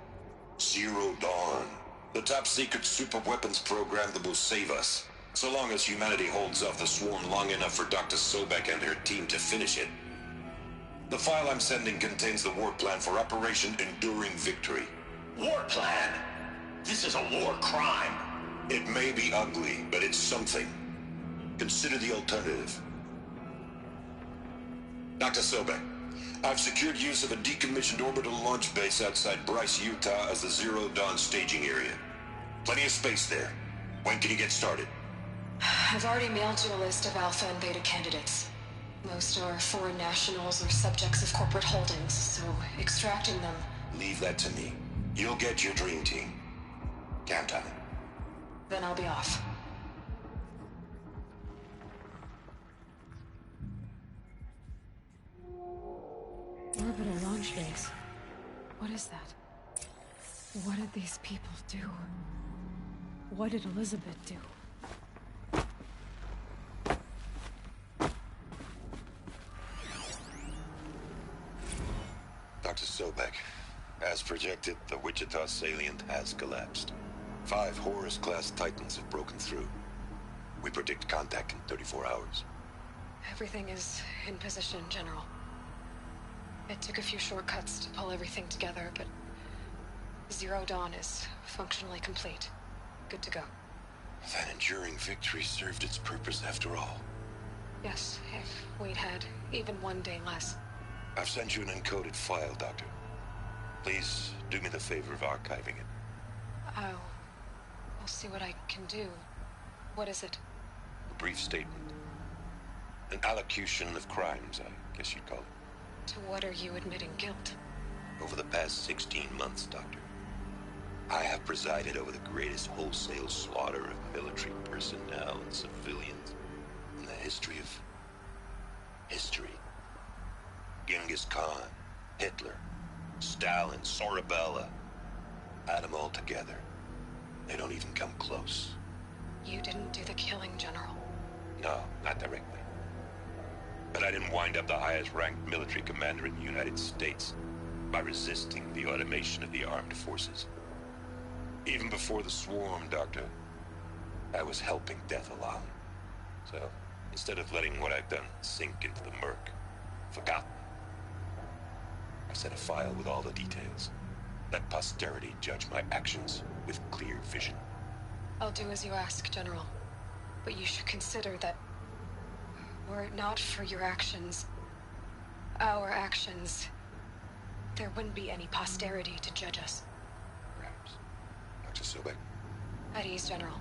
Zero Dawn. The top-secret super-weapons program that will save us. So long as humanity holds off the swarm long enough for Dr. Sobek and her team to finish it. The file I'm sending contains the war plan for Operation Enduring Victory. War plan? This is a war crime. It may be ugly, but it's something. Consider the alternative. Dr. Sobek, I've secured use of a decommissioned orbital launch base outside Bryce, Utah as the Zero Dawn staging area. Plenty of space there. When can you get started? I've already mailed you a list of Alpha and Beta candidates. Most are foreign nationals or subjects of corporate holdings, so extracting them... Leave that to me. You'll get your dream team. Count on it. Then I'll be off. Orbital launch base. What is that? What did these people do? What did Elizabeth do? Dr. Sobek, as projected, the Wichita salient has collapsed. 5 Horus-class Titans have broken through. We predict contact in 34 hours. Everything is in position, General. It took a few shortcuts to pull everything together, but Zero Dawn is functionally complete. Good to go. That enduring victory served its purpose after all. Yes, if we'd had even one day less. I've sent you an encoded file, Doctor. Please do me the favor of archiving it. I'll see what I can do. What is it? A brief statement. An allocution of crimes, I guess you'd call it. To what are you admitting guilt? Over the past 16 months, Doctor, I have presided over the greatest wholesale slaughter of military personnel and civilians in the history of... history. Genghis Khan, Hitler, Stalin, Sorabella. Add them all together. They don't even come close. You didn't do the killing, General. No, not directly. But I didn't wind up the highest-ranked military commander in the United States by resisting the automation of the armed forces. Even before the swarm, Doctor, I was helping death along. So, instead of letting what I've done sink into the murk, forgotten, I set a file with all the details. Let posterity judge my actions with clear vision. I'll do as you ask, General. But you should consider that were it not for your actions, our actions, there wouldn't be any posterity to judge us. Perhaps. Dr. Sobek. At ease, General.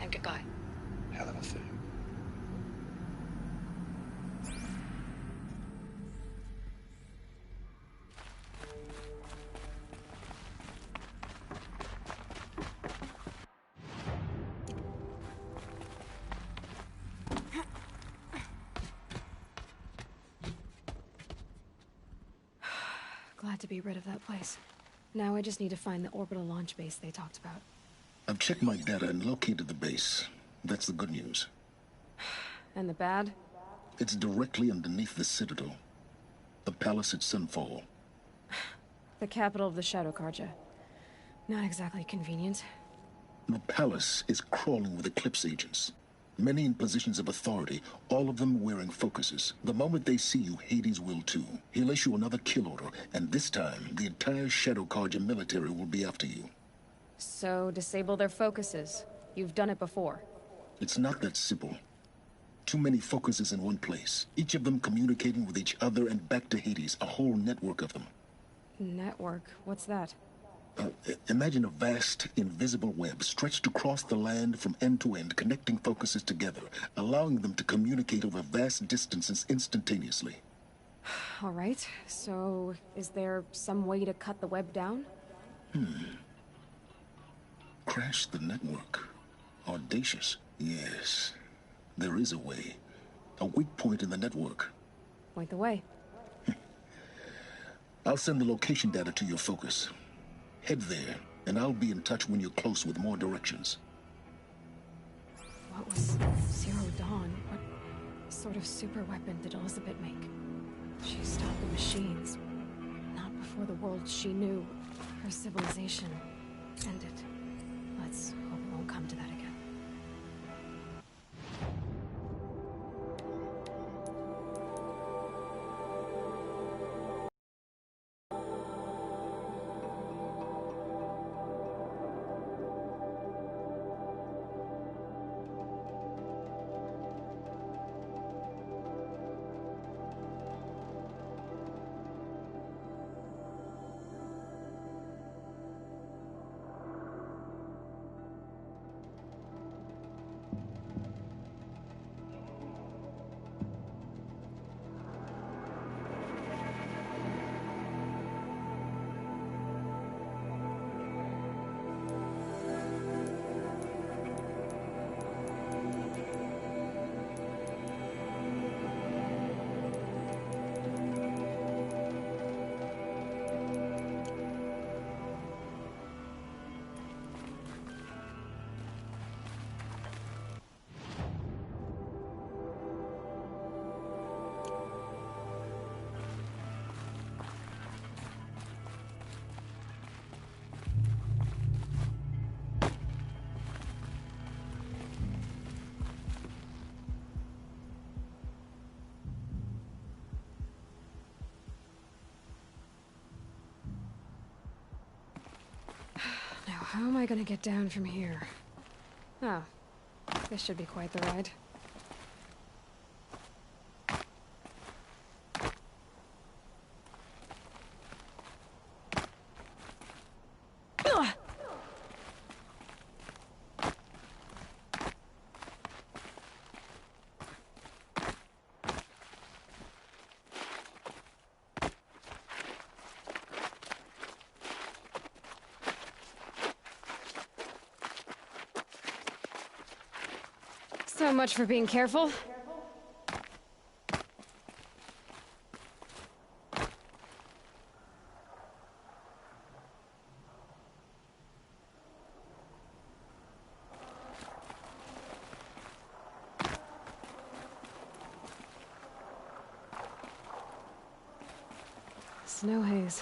And goodbye. Hell of a thing. Glad to be rid of that place. Now I just need to find the orbital launch base they talked about. I've checked my data and located the base. That's the good news. And the bad? It's directly underneath the Citadel. The palace at Sunfall. The capital of the Shadow Carja. Not exactly convenient. The palace is crawling with Eclipse agents. Many in positions of authority, all of them wearing focuses. The moment they see you, Hades will too. He'll issue another kill order, and this time, the entire Shadow Carja military will be after you. So, disable their focuses. You've done it before. It's not that simple. Too many focuses in one place, each of them communicating with each other and back to Hades, a whole network of them. Network? What's that? Imagine a vast, invisible web stretched across the land from end to end, connecting focuses together, allowing them to communicate over vast distances instantaneously. All right, so is there some way to cut the web down? Crash the network. Audacious. Yes, there is a way. A weak point in the network. Point the way. I'll send the location data to your focus. Head there, and I'll be in touch when you're close with more directions. What was Zero Dawn? What sort of super weapon did Elizabeth make? She stopped the machines. Not before the world she knew, her civilization, ended. Let's hope it won't come to that again. how am I gonna get down from here? Oh, this should be quite the ride. So much for being careful. Snow haze.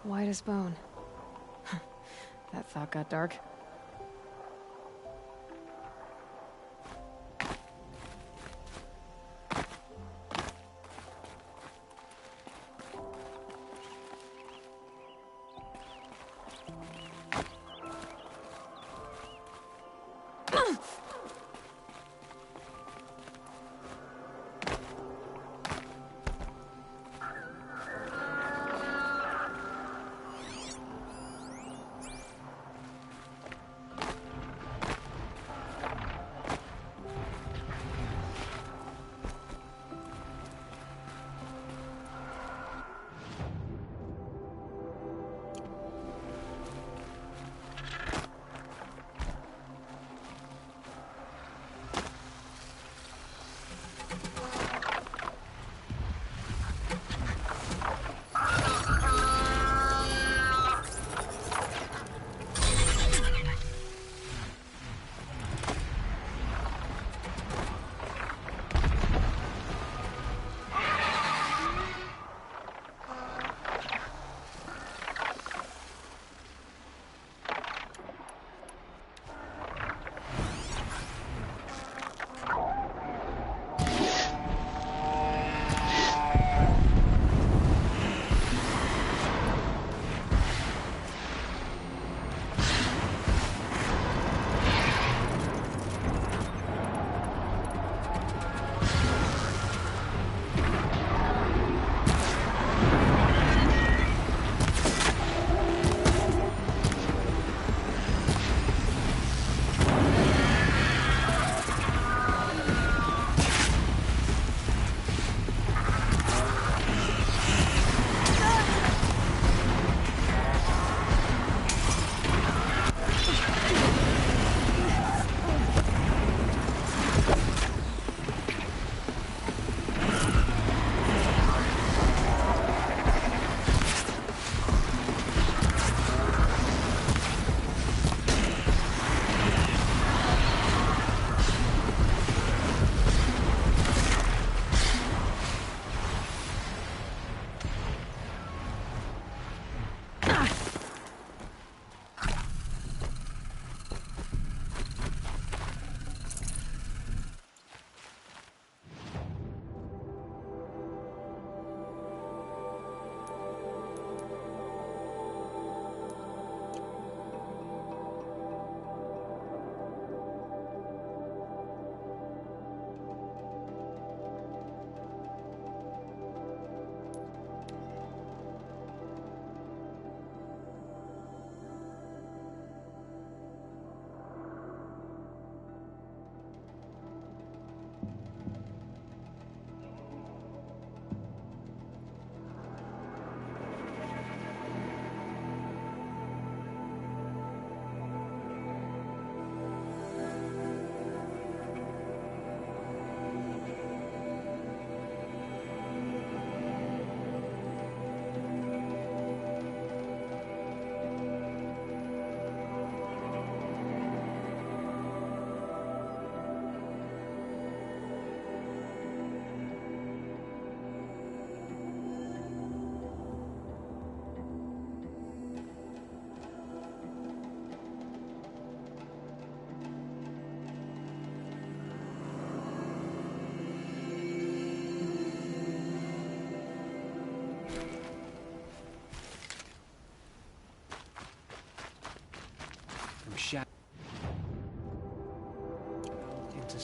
White as bone. That thought got dark.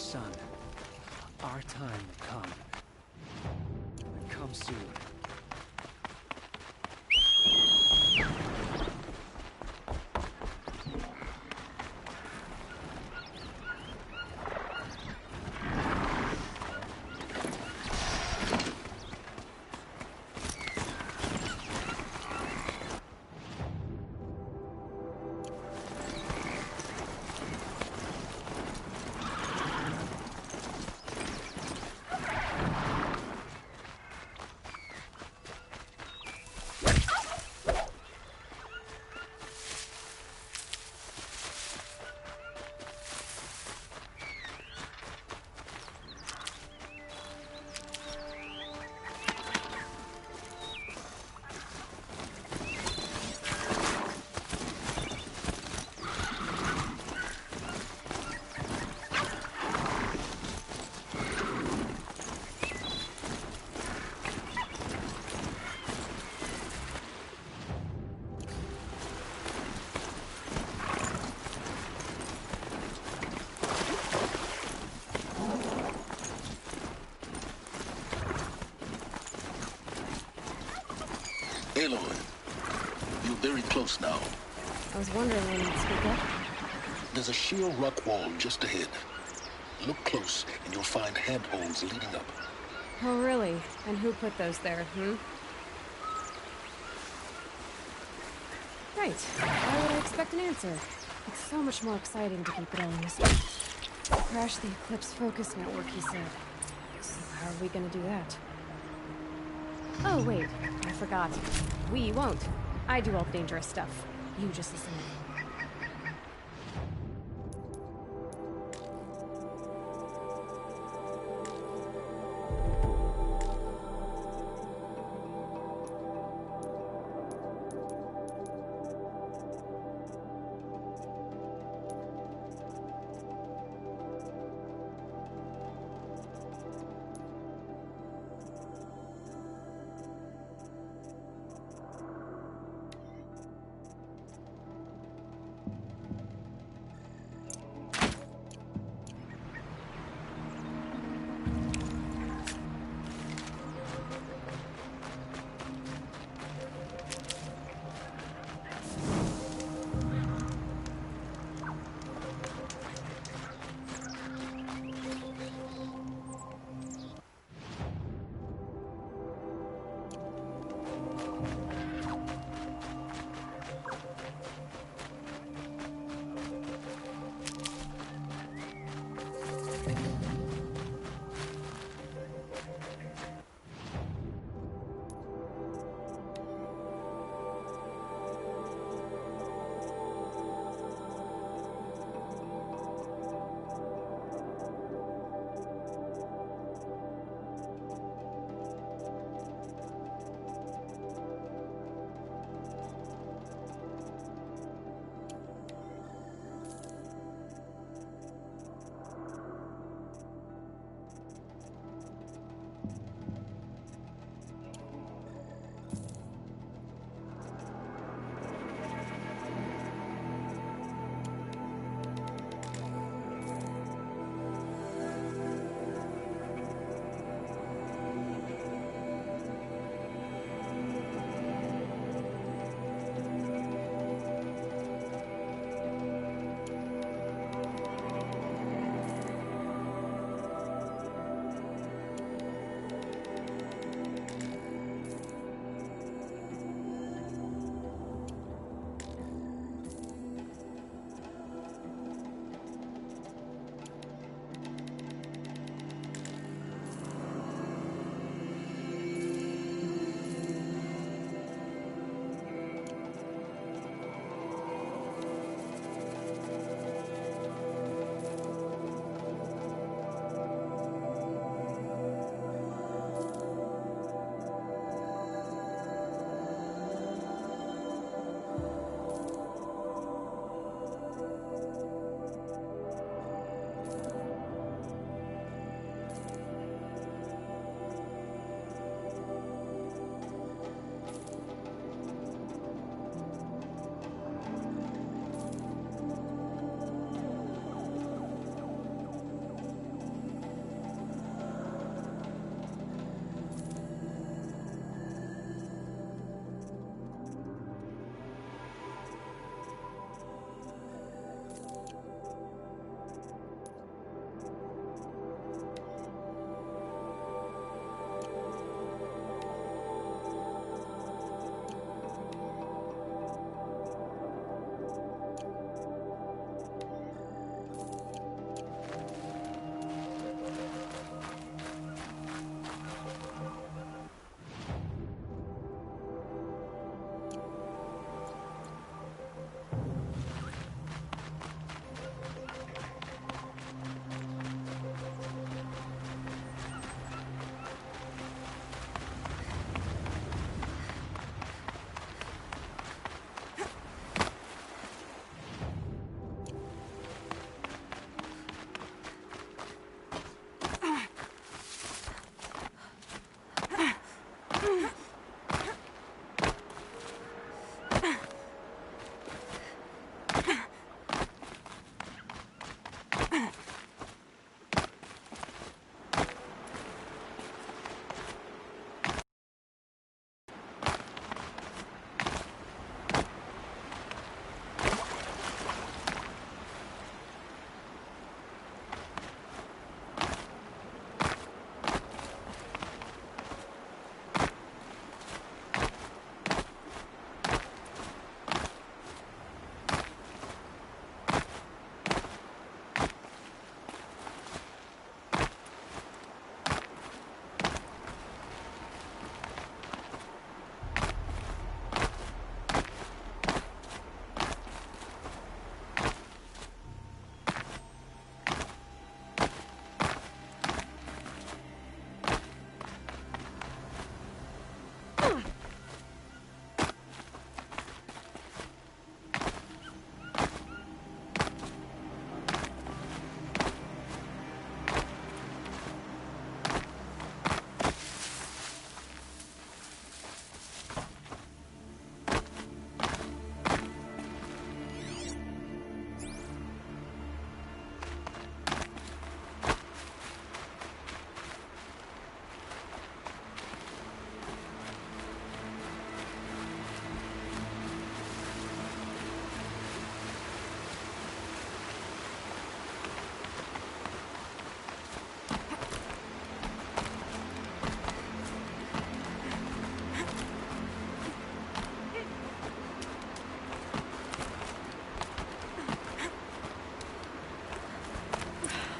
son. Our time will come. And come soon. Aloy, you're very close now. I was wondering when you'd speak up. There's a sheer rock wall just ahead. Look close, and you'll find handholds leading up. Oh, really? And who put those there, Right. Why would I expect an answer? It's so much more exciting to keep it all in this way. Crash the Eclipse focus network, he said. So how are we gonna do that? Oh, wait. I forgot. We won't. I do all the dangerous stuff. You just listen in.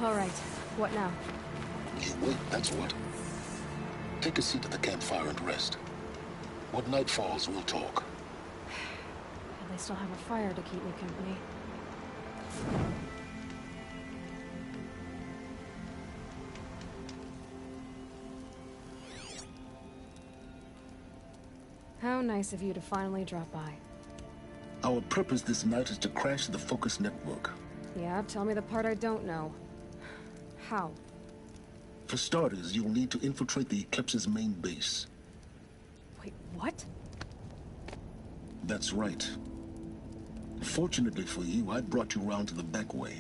All right. What now? You wait, that's what. Take a seat at the campfire and rest. When night falls, we'll talk. At least I'll have a fire to keep me company. How nice of you to finally drop by. Our purpose this night is to crash the Focus network. Yeah, tell me the part I don't know. How? For starters, you'll need to infiltrate the Eclipse's main base. Wait, what? That's right. Fortunately for you, I brought you round to the back way.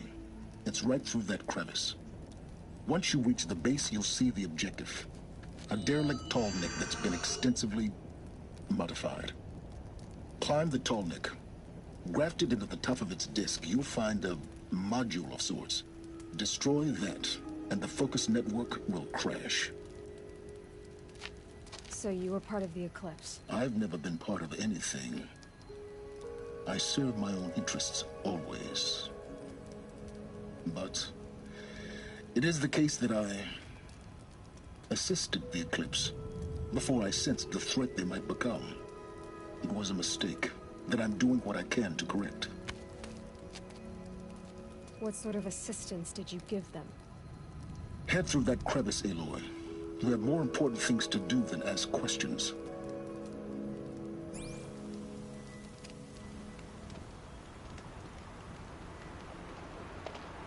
It's right through that crevice. Once you reach the base, you'll see the objective. A derelict tall neck that's been extensively modified. Climb the tall neck. Grafted into the top of its disk, you'll find a module of sorts. Destroy that, and the Focus network will crash. So you were part of the Eclipse? I've never been part of anything. I serve my own interests, always. But it is the case that I assisted the Eclipse before I sensed the threat they might become. It was a mistake that I'm doing what I can to correct. What sort of assistance did you give them? Head through that crevice, Aloy. You have more important things to do than ask questions.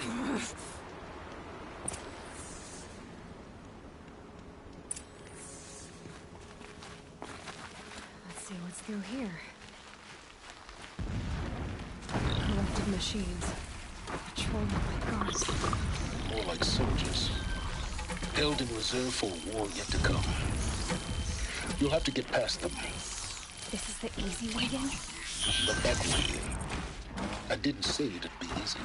Let's see what's through here. Collected machines. Patrolling by guards. More like soldiers. Held in reserve for a war yet to come. You'll have to get past them. This is the easy way in? The back way. I didn't say it'd be easy.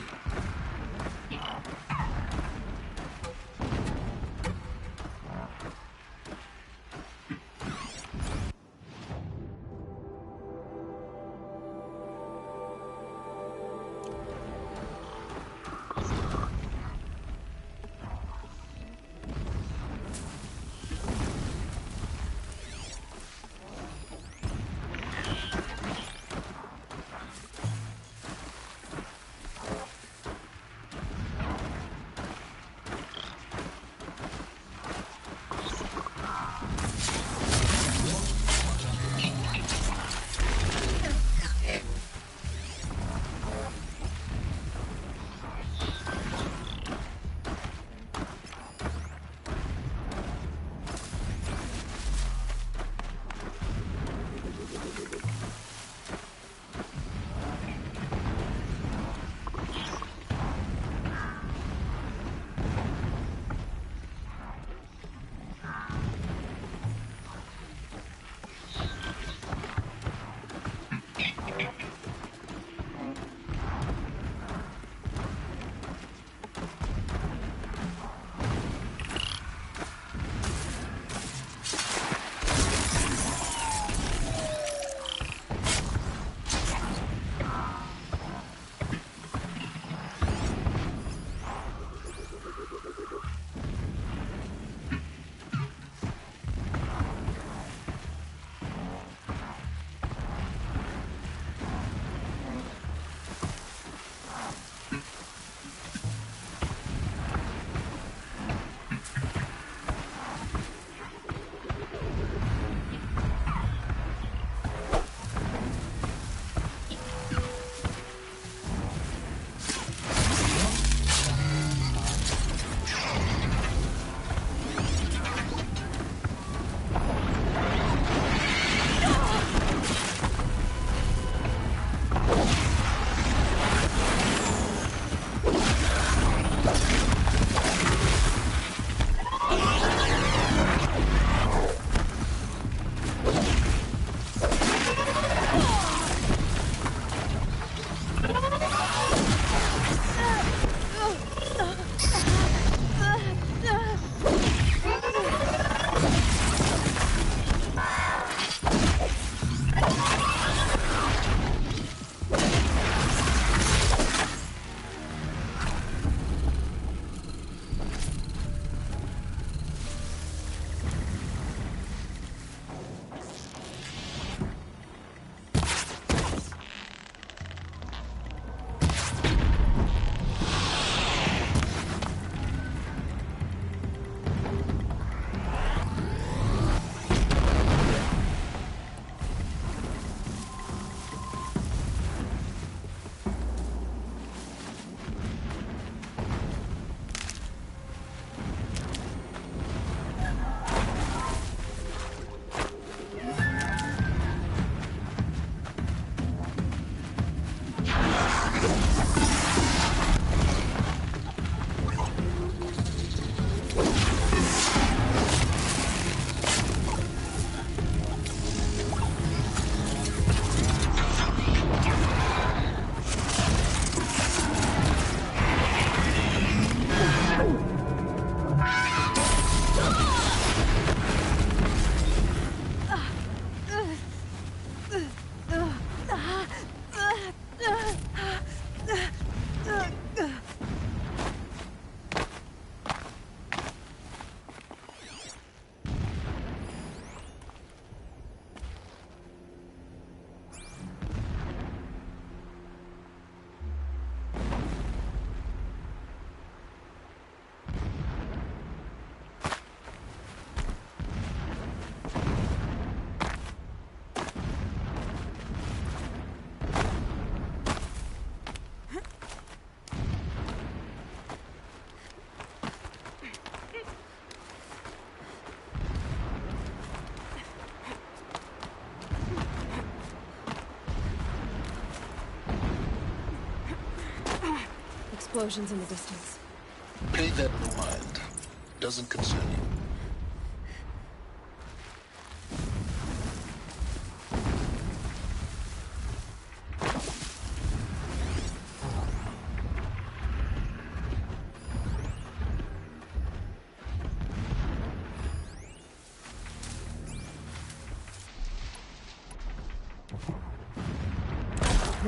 explosions in the distance. Pay that no mind. Doesn't concern you.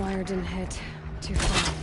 Wire didn't hit. Too far.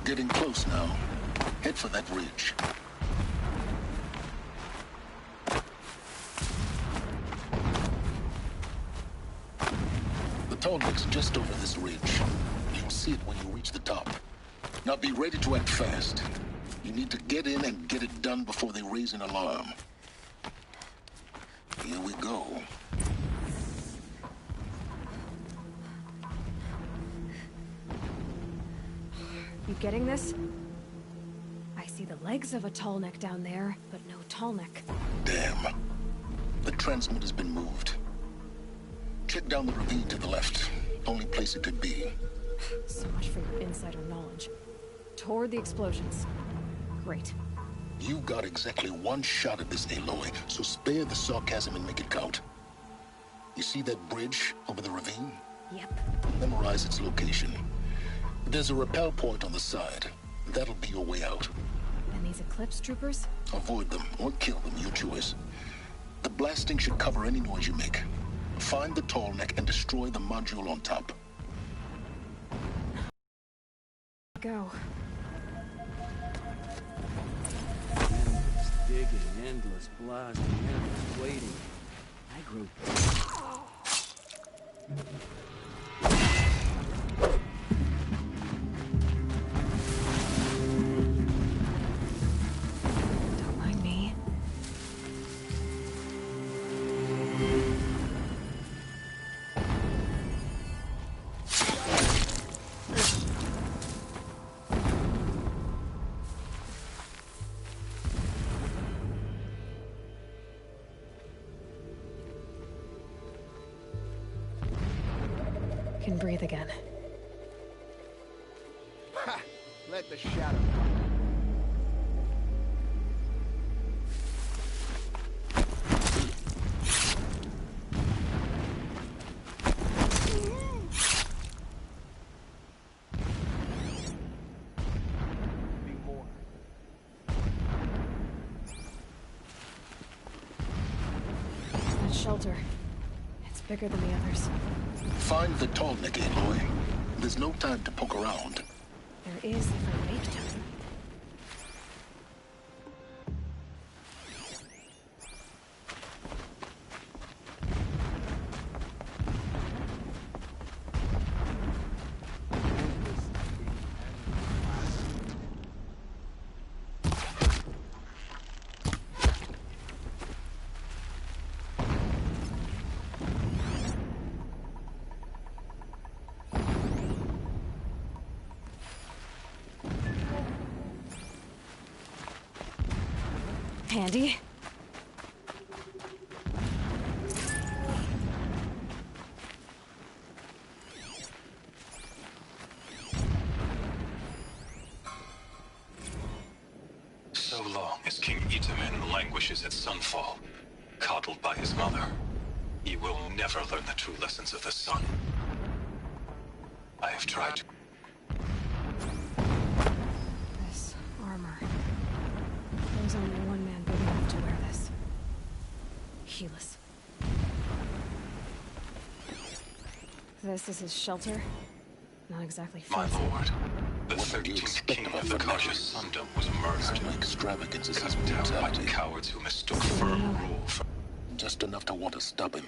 Getting close now. Head for that ridge. The toll neck's just over this ridge. You'll see it when you reach the top. Now be ready to act fast. You need to get in and get it done before they raise an alarm. Here we go. You getting this? I see the legs of a tall neck down there, but no tall neck. Damn. The transmitter's been moved. Check down the ravine to the left. Only place it could be. So much for your insider knowledge. Toward the explosions. Great. You got exactly one shot at this, Aloy, so spare the sarcasm and make it count. You see that bridge over the ravine? Yep. Memorize its location. There's a rappel point on the side. That'll be your way out. And these Eclipse troopers? Avoid them or kill them, your choice. The blasting should cover any noise you make. Find the tall neck and destroy the module on top. Go. Endless digging, endless blasting, endless waiting. I grew... Don't mind me. can breathe again. Ha! Let the shadow That shelter. It's bigger than the others. Find the tall neck, Aloy. There's no time to poke around. There is if I make time. Handy. So long as King Itamen languishes at Sunfall, coddled by his mother, he will never learn the true lessons of the sun. I have tried to... This armor. There's only one man big enough to wear this. Helis. This is his shelter. Not exactly fancy. My lord, the 13th king of the cautious Sundom was murdered. Extravagance is cut down by the cowards who mistook firm rule for... Just enough to want to stop him.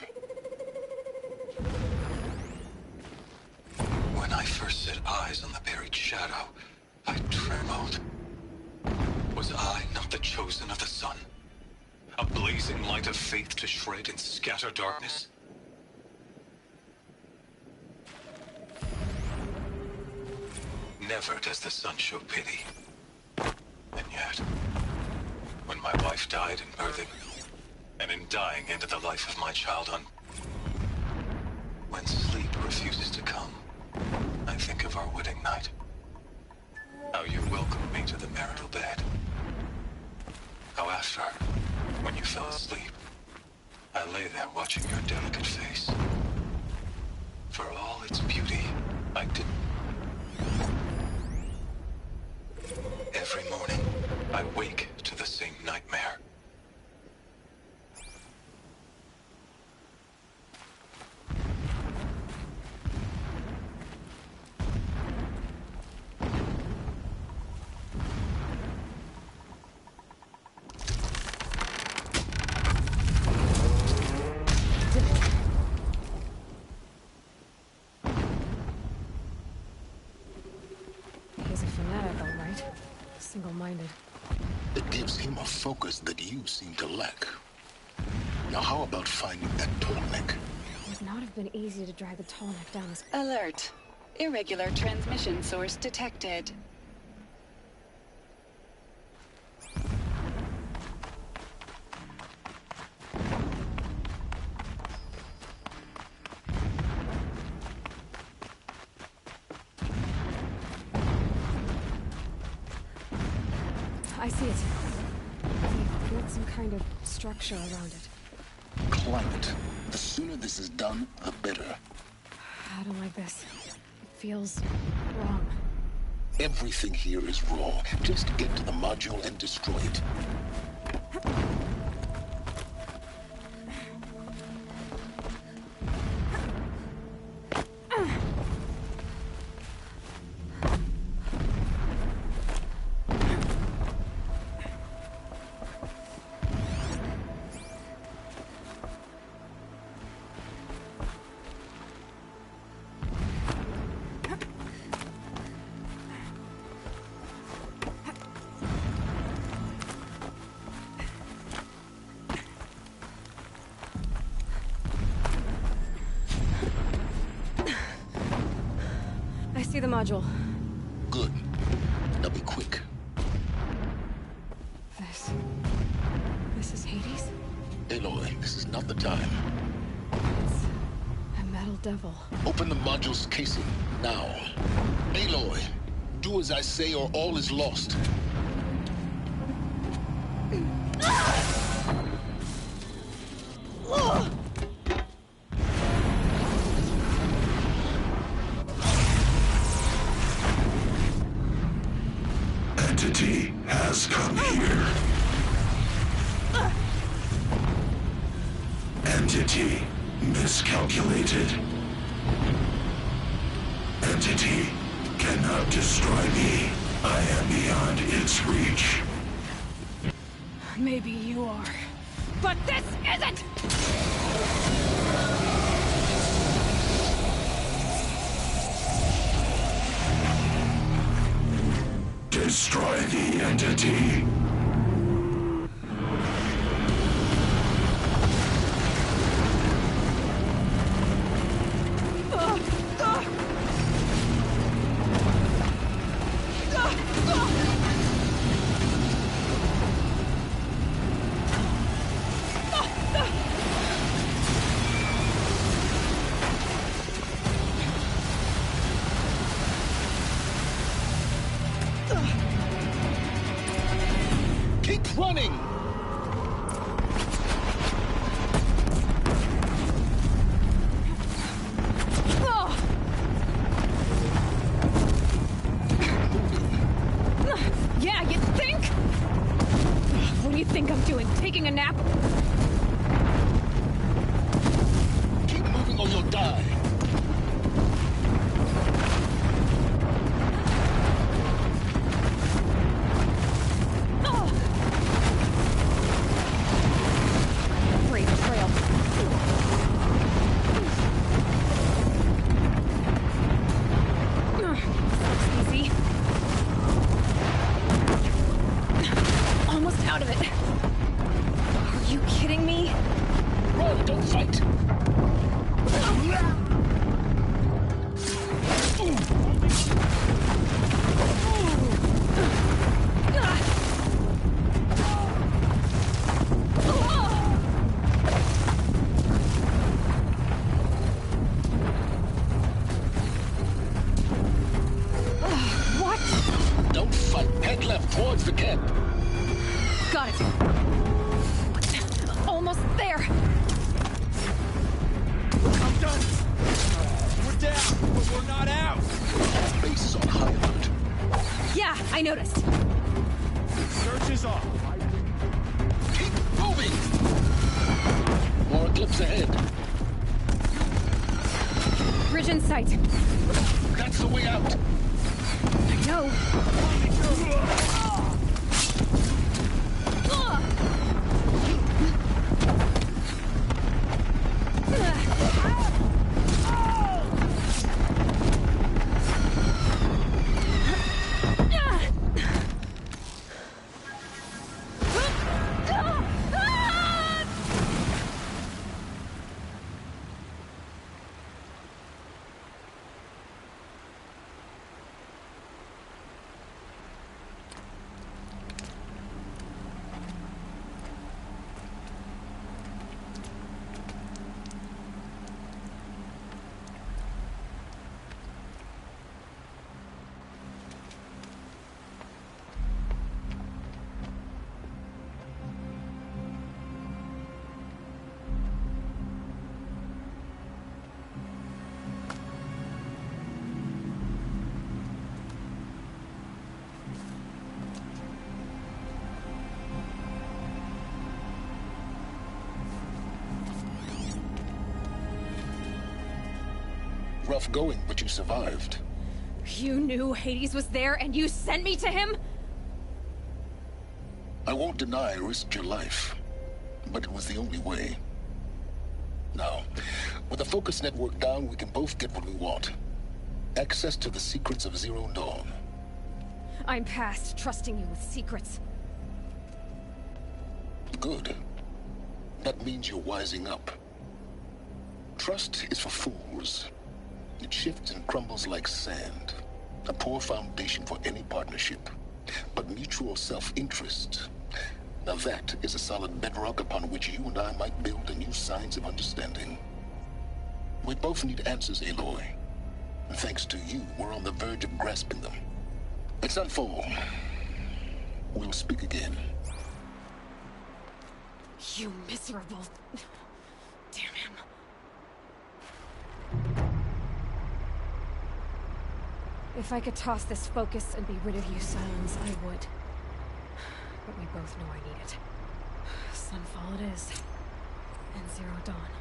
When I first set eyes on the buried shadow, I trembled. Was I not the chosen of the sun? A blazing light of faith to shred and scatter darkness? Never does the sun show pity. And yet, when my wife died in birthing, and in dying ended the life of my child when sleep refuses to come, I think of our wedding night. How you welcomed me to the marital bed. How after, when you fell asleep, I lay there watching your delicate face. For all its beauty, I did... Every morning, I wake to the same nightmare. He's a fanatic, all right. Single-minded. It gives him a focus that you seem to lack. Now how about finding that tall neck? It would not have been easy to drag the tall neck down this... Alert. Irregular transmission source detected. I see it. They've built some kind of structure around it. Climb it. The sooner this is done, the better. I don't like this. It feels wrong. Everything here is wrong. Just get to the module and destroy it. I see the module. Good. Now be quick. This is Hades? Aloy, this is not the time. It's a metal devil? Open the module's casing, now. Aloy, do as I say or all is lost. Entity has come here. Entity miscalculated. Entity cannot destroy me. I am beyond its reach. Maybe you are. But this isn't! Destroy the entity. Keep running! Yeah, you think? What do you think I'm doing? Taking a nap? Keep moving or you'll die. Great trail. Looks easy. Almost out of it. Are you kidding me? Run, don't fight. What? Don't fight. Head left towards the camp. Got it. Almost there. I'm done. We're down, but we're not out. Base is on high alert. Yeah, I noticed. Search is off. Keep moving! More eclipse ahead. Bridge in sight. That's the way out. I know. Rough going, but you survived. You knew Hades was there and you sent me to him? I won't deny I risked your life, but it was the only way. Now, with the focus network down, we can both get what we want. Access to the secrets of Zero Dawn. I'm past trusting you with secrets. Good. That means you're wising up. Trust is for fools. It shifts and crumbles like sand. A poor foundation for any partnership. But mutual self-interest. Now that is a solid bedrock upon which you and I might build a new science of understanding. We both need answers, Aloy. And thanks to you, we're on the verge of grasping them. Let's unfold. We'll speak again. You miserable... Damn him. If I could toss this focus and be rid of you, Silence, I would. But we both know I need it. Sunfall it is. And Zero Dawn.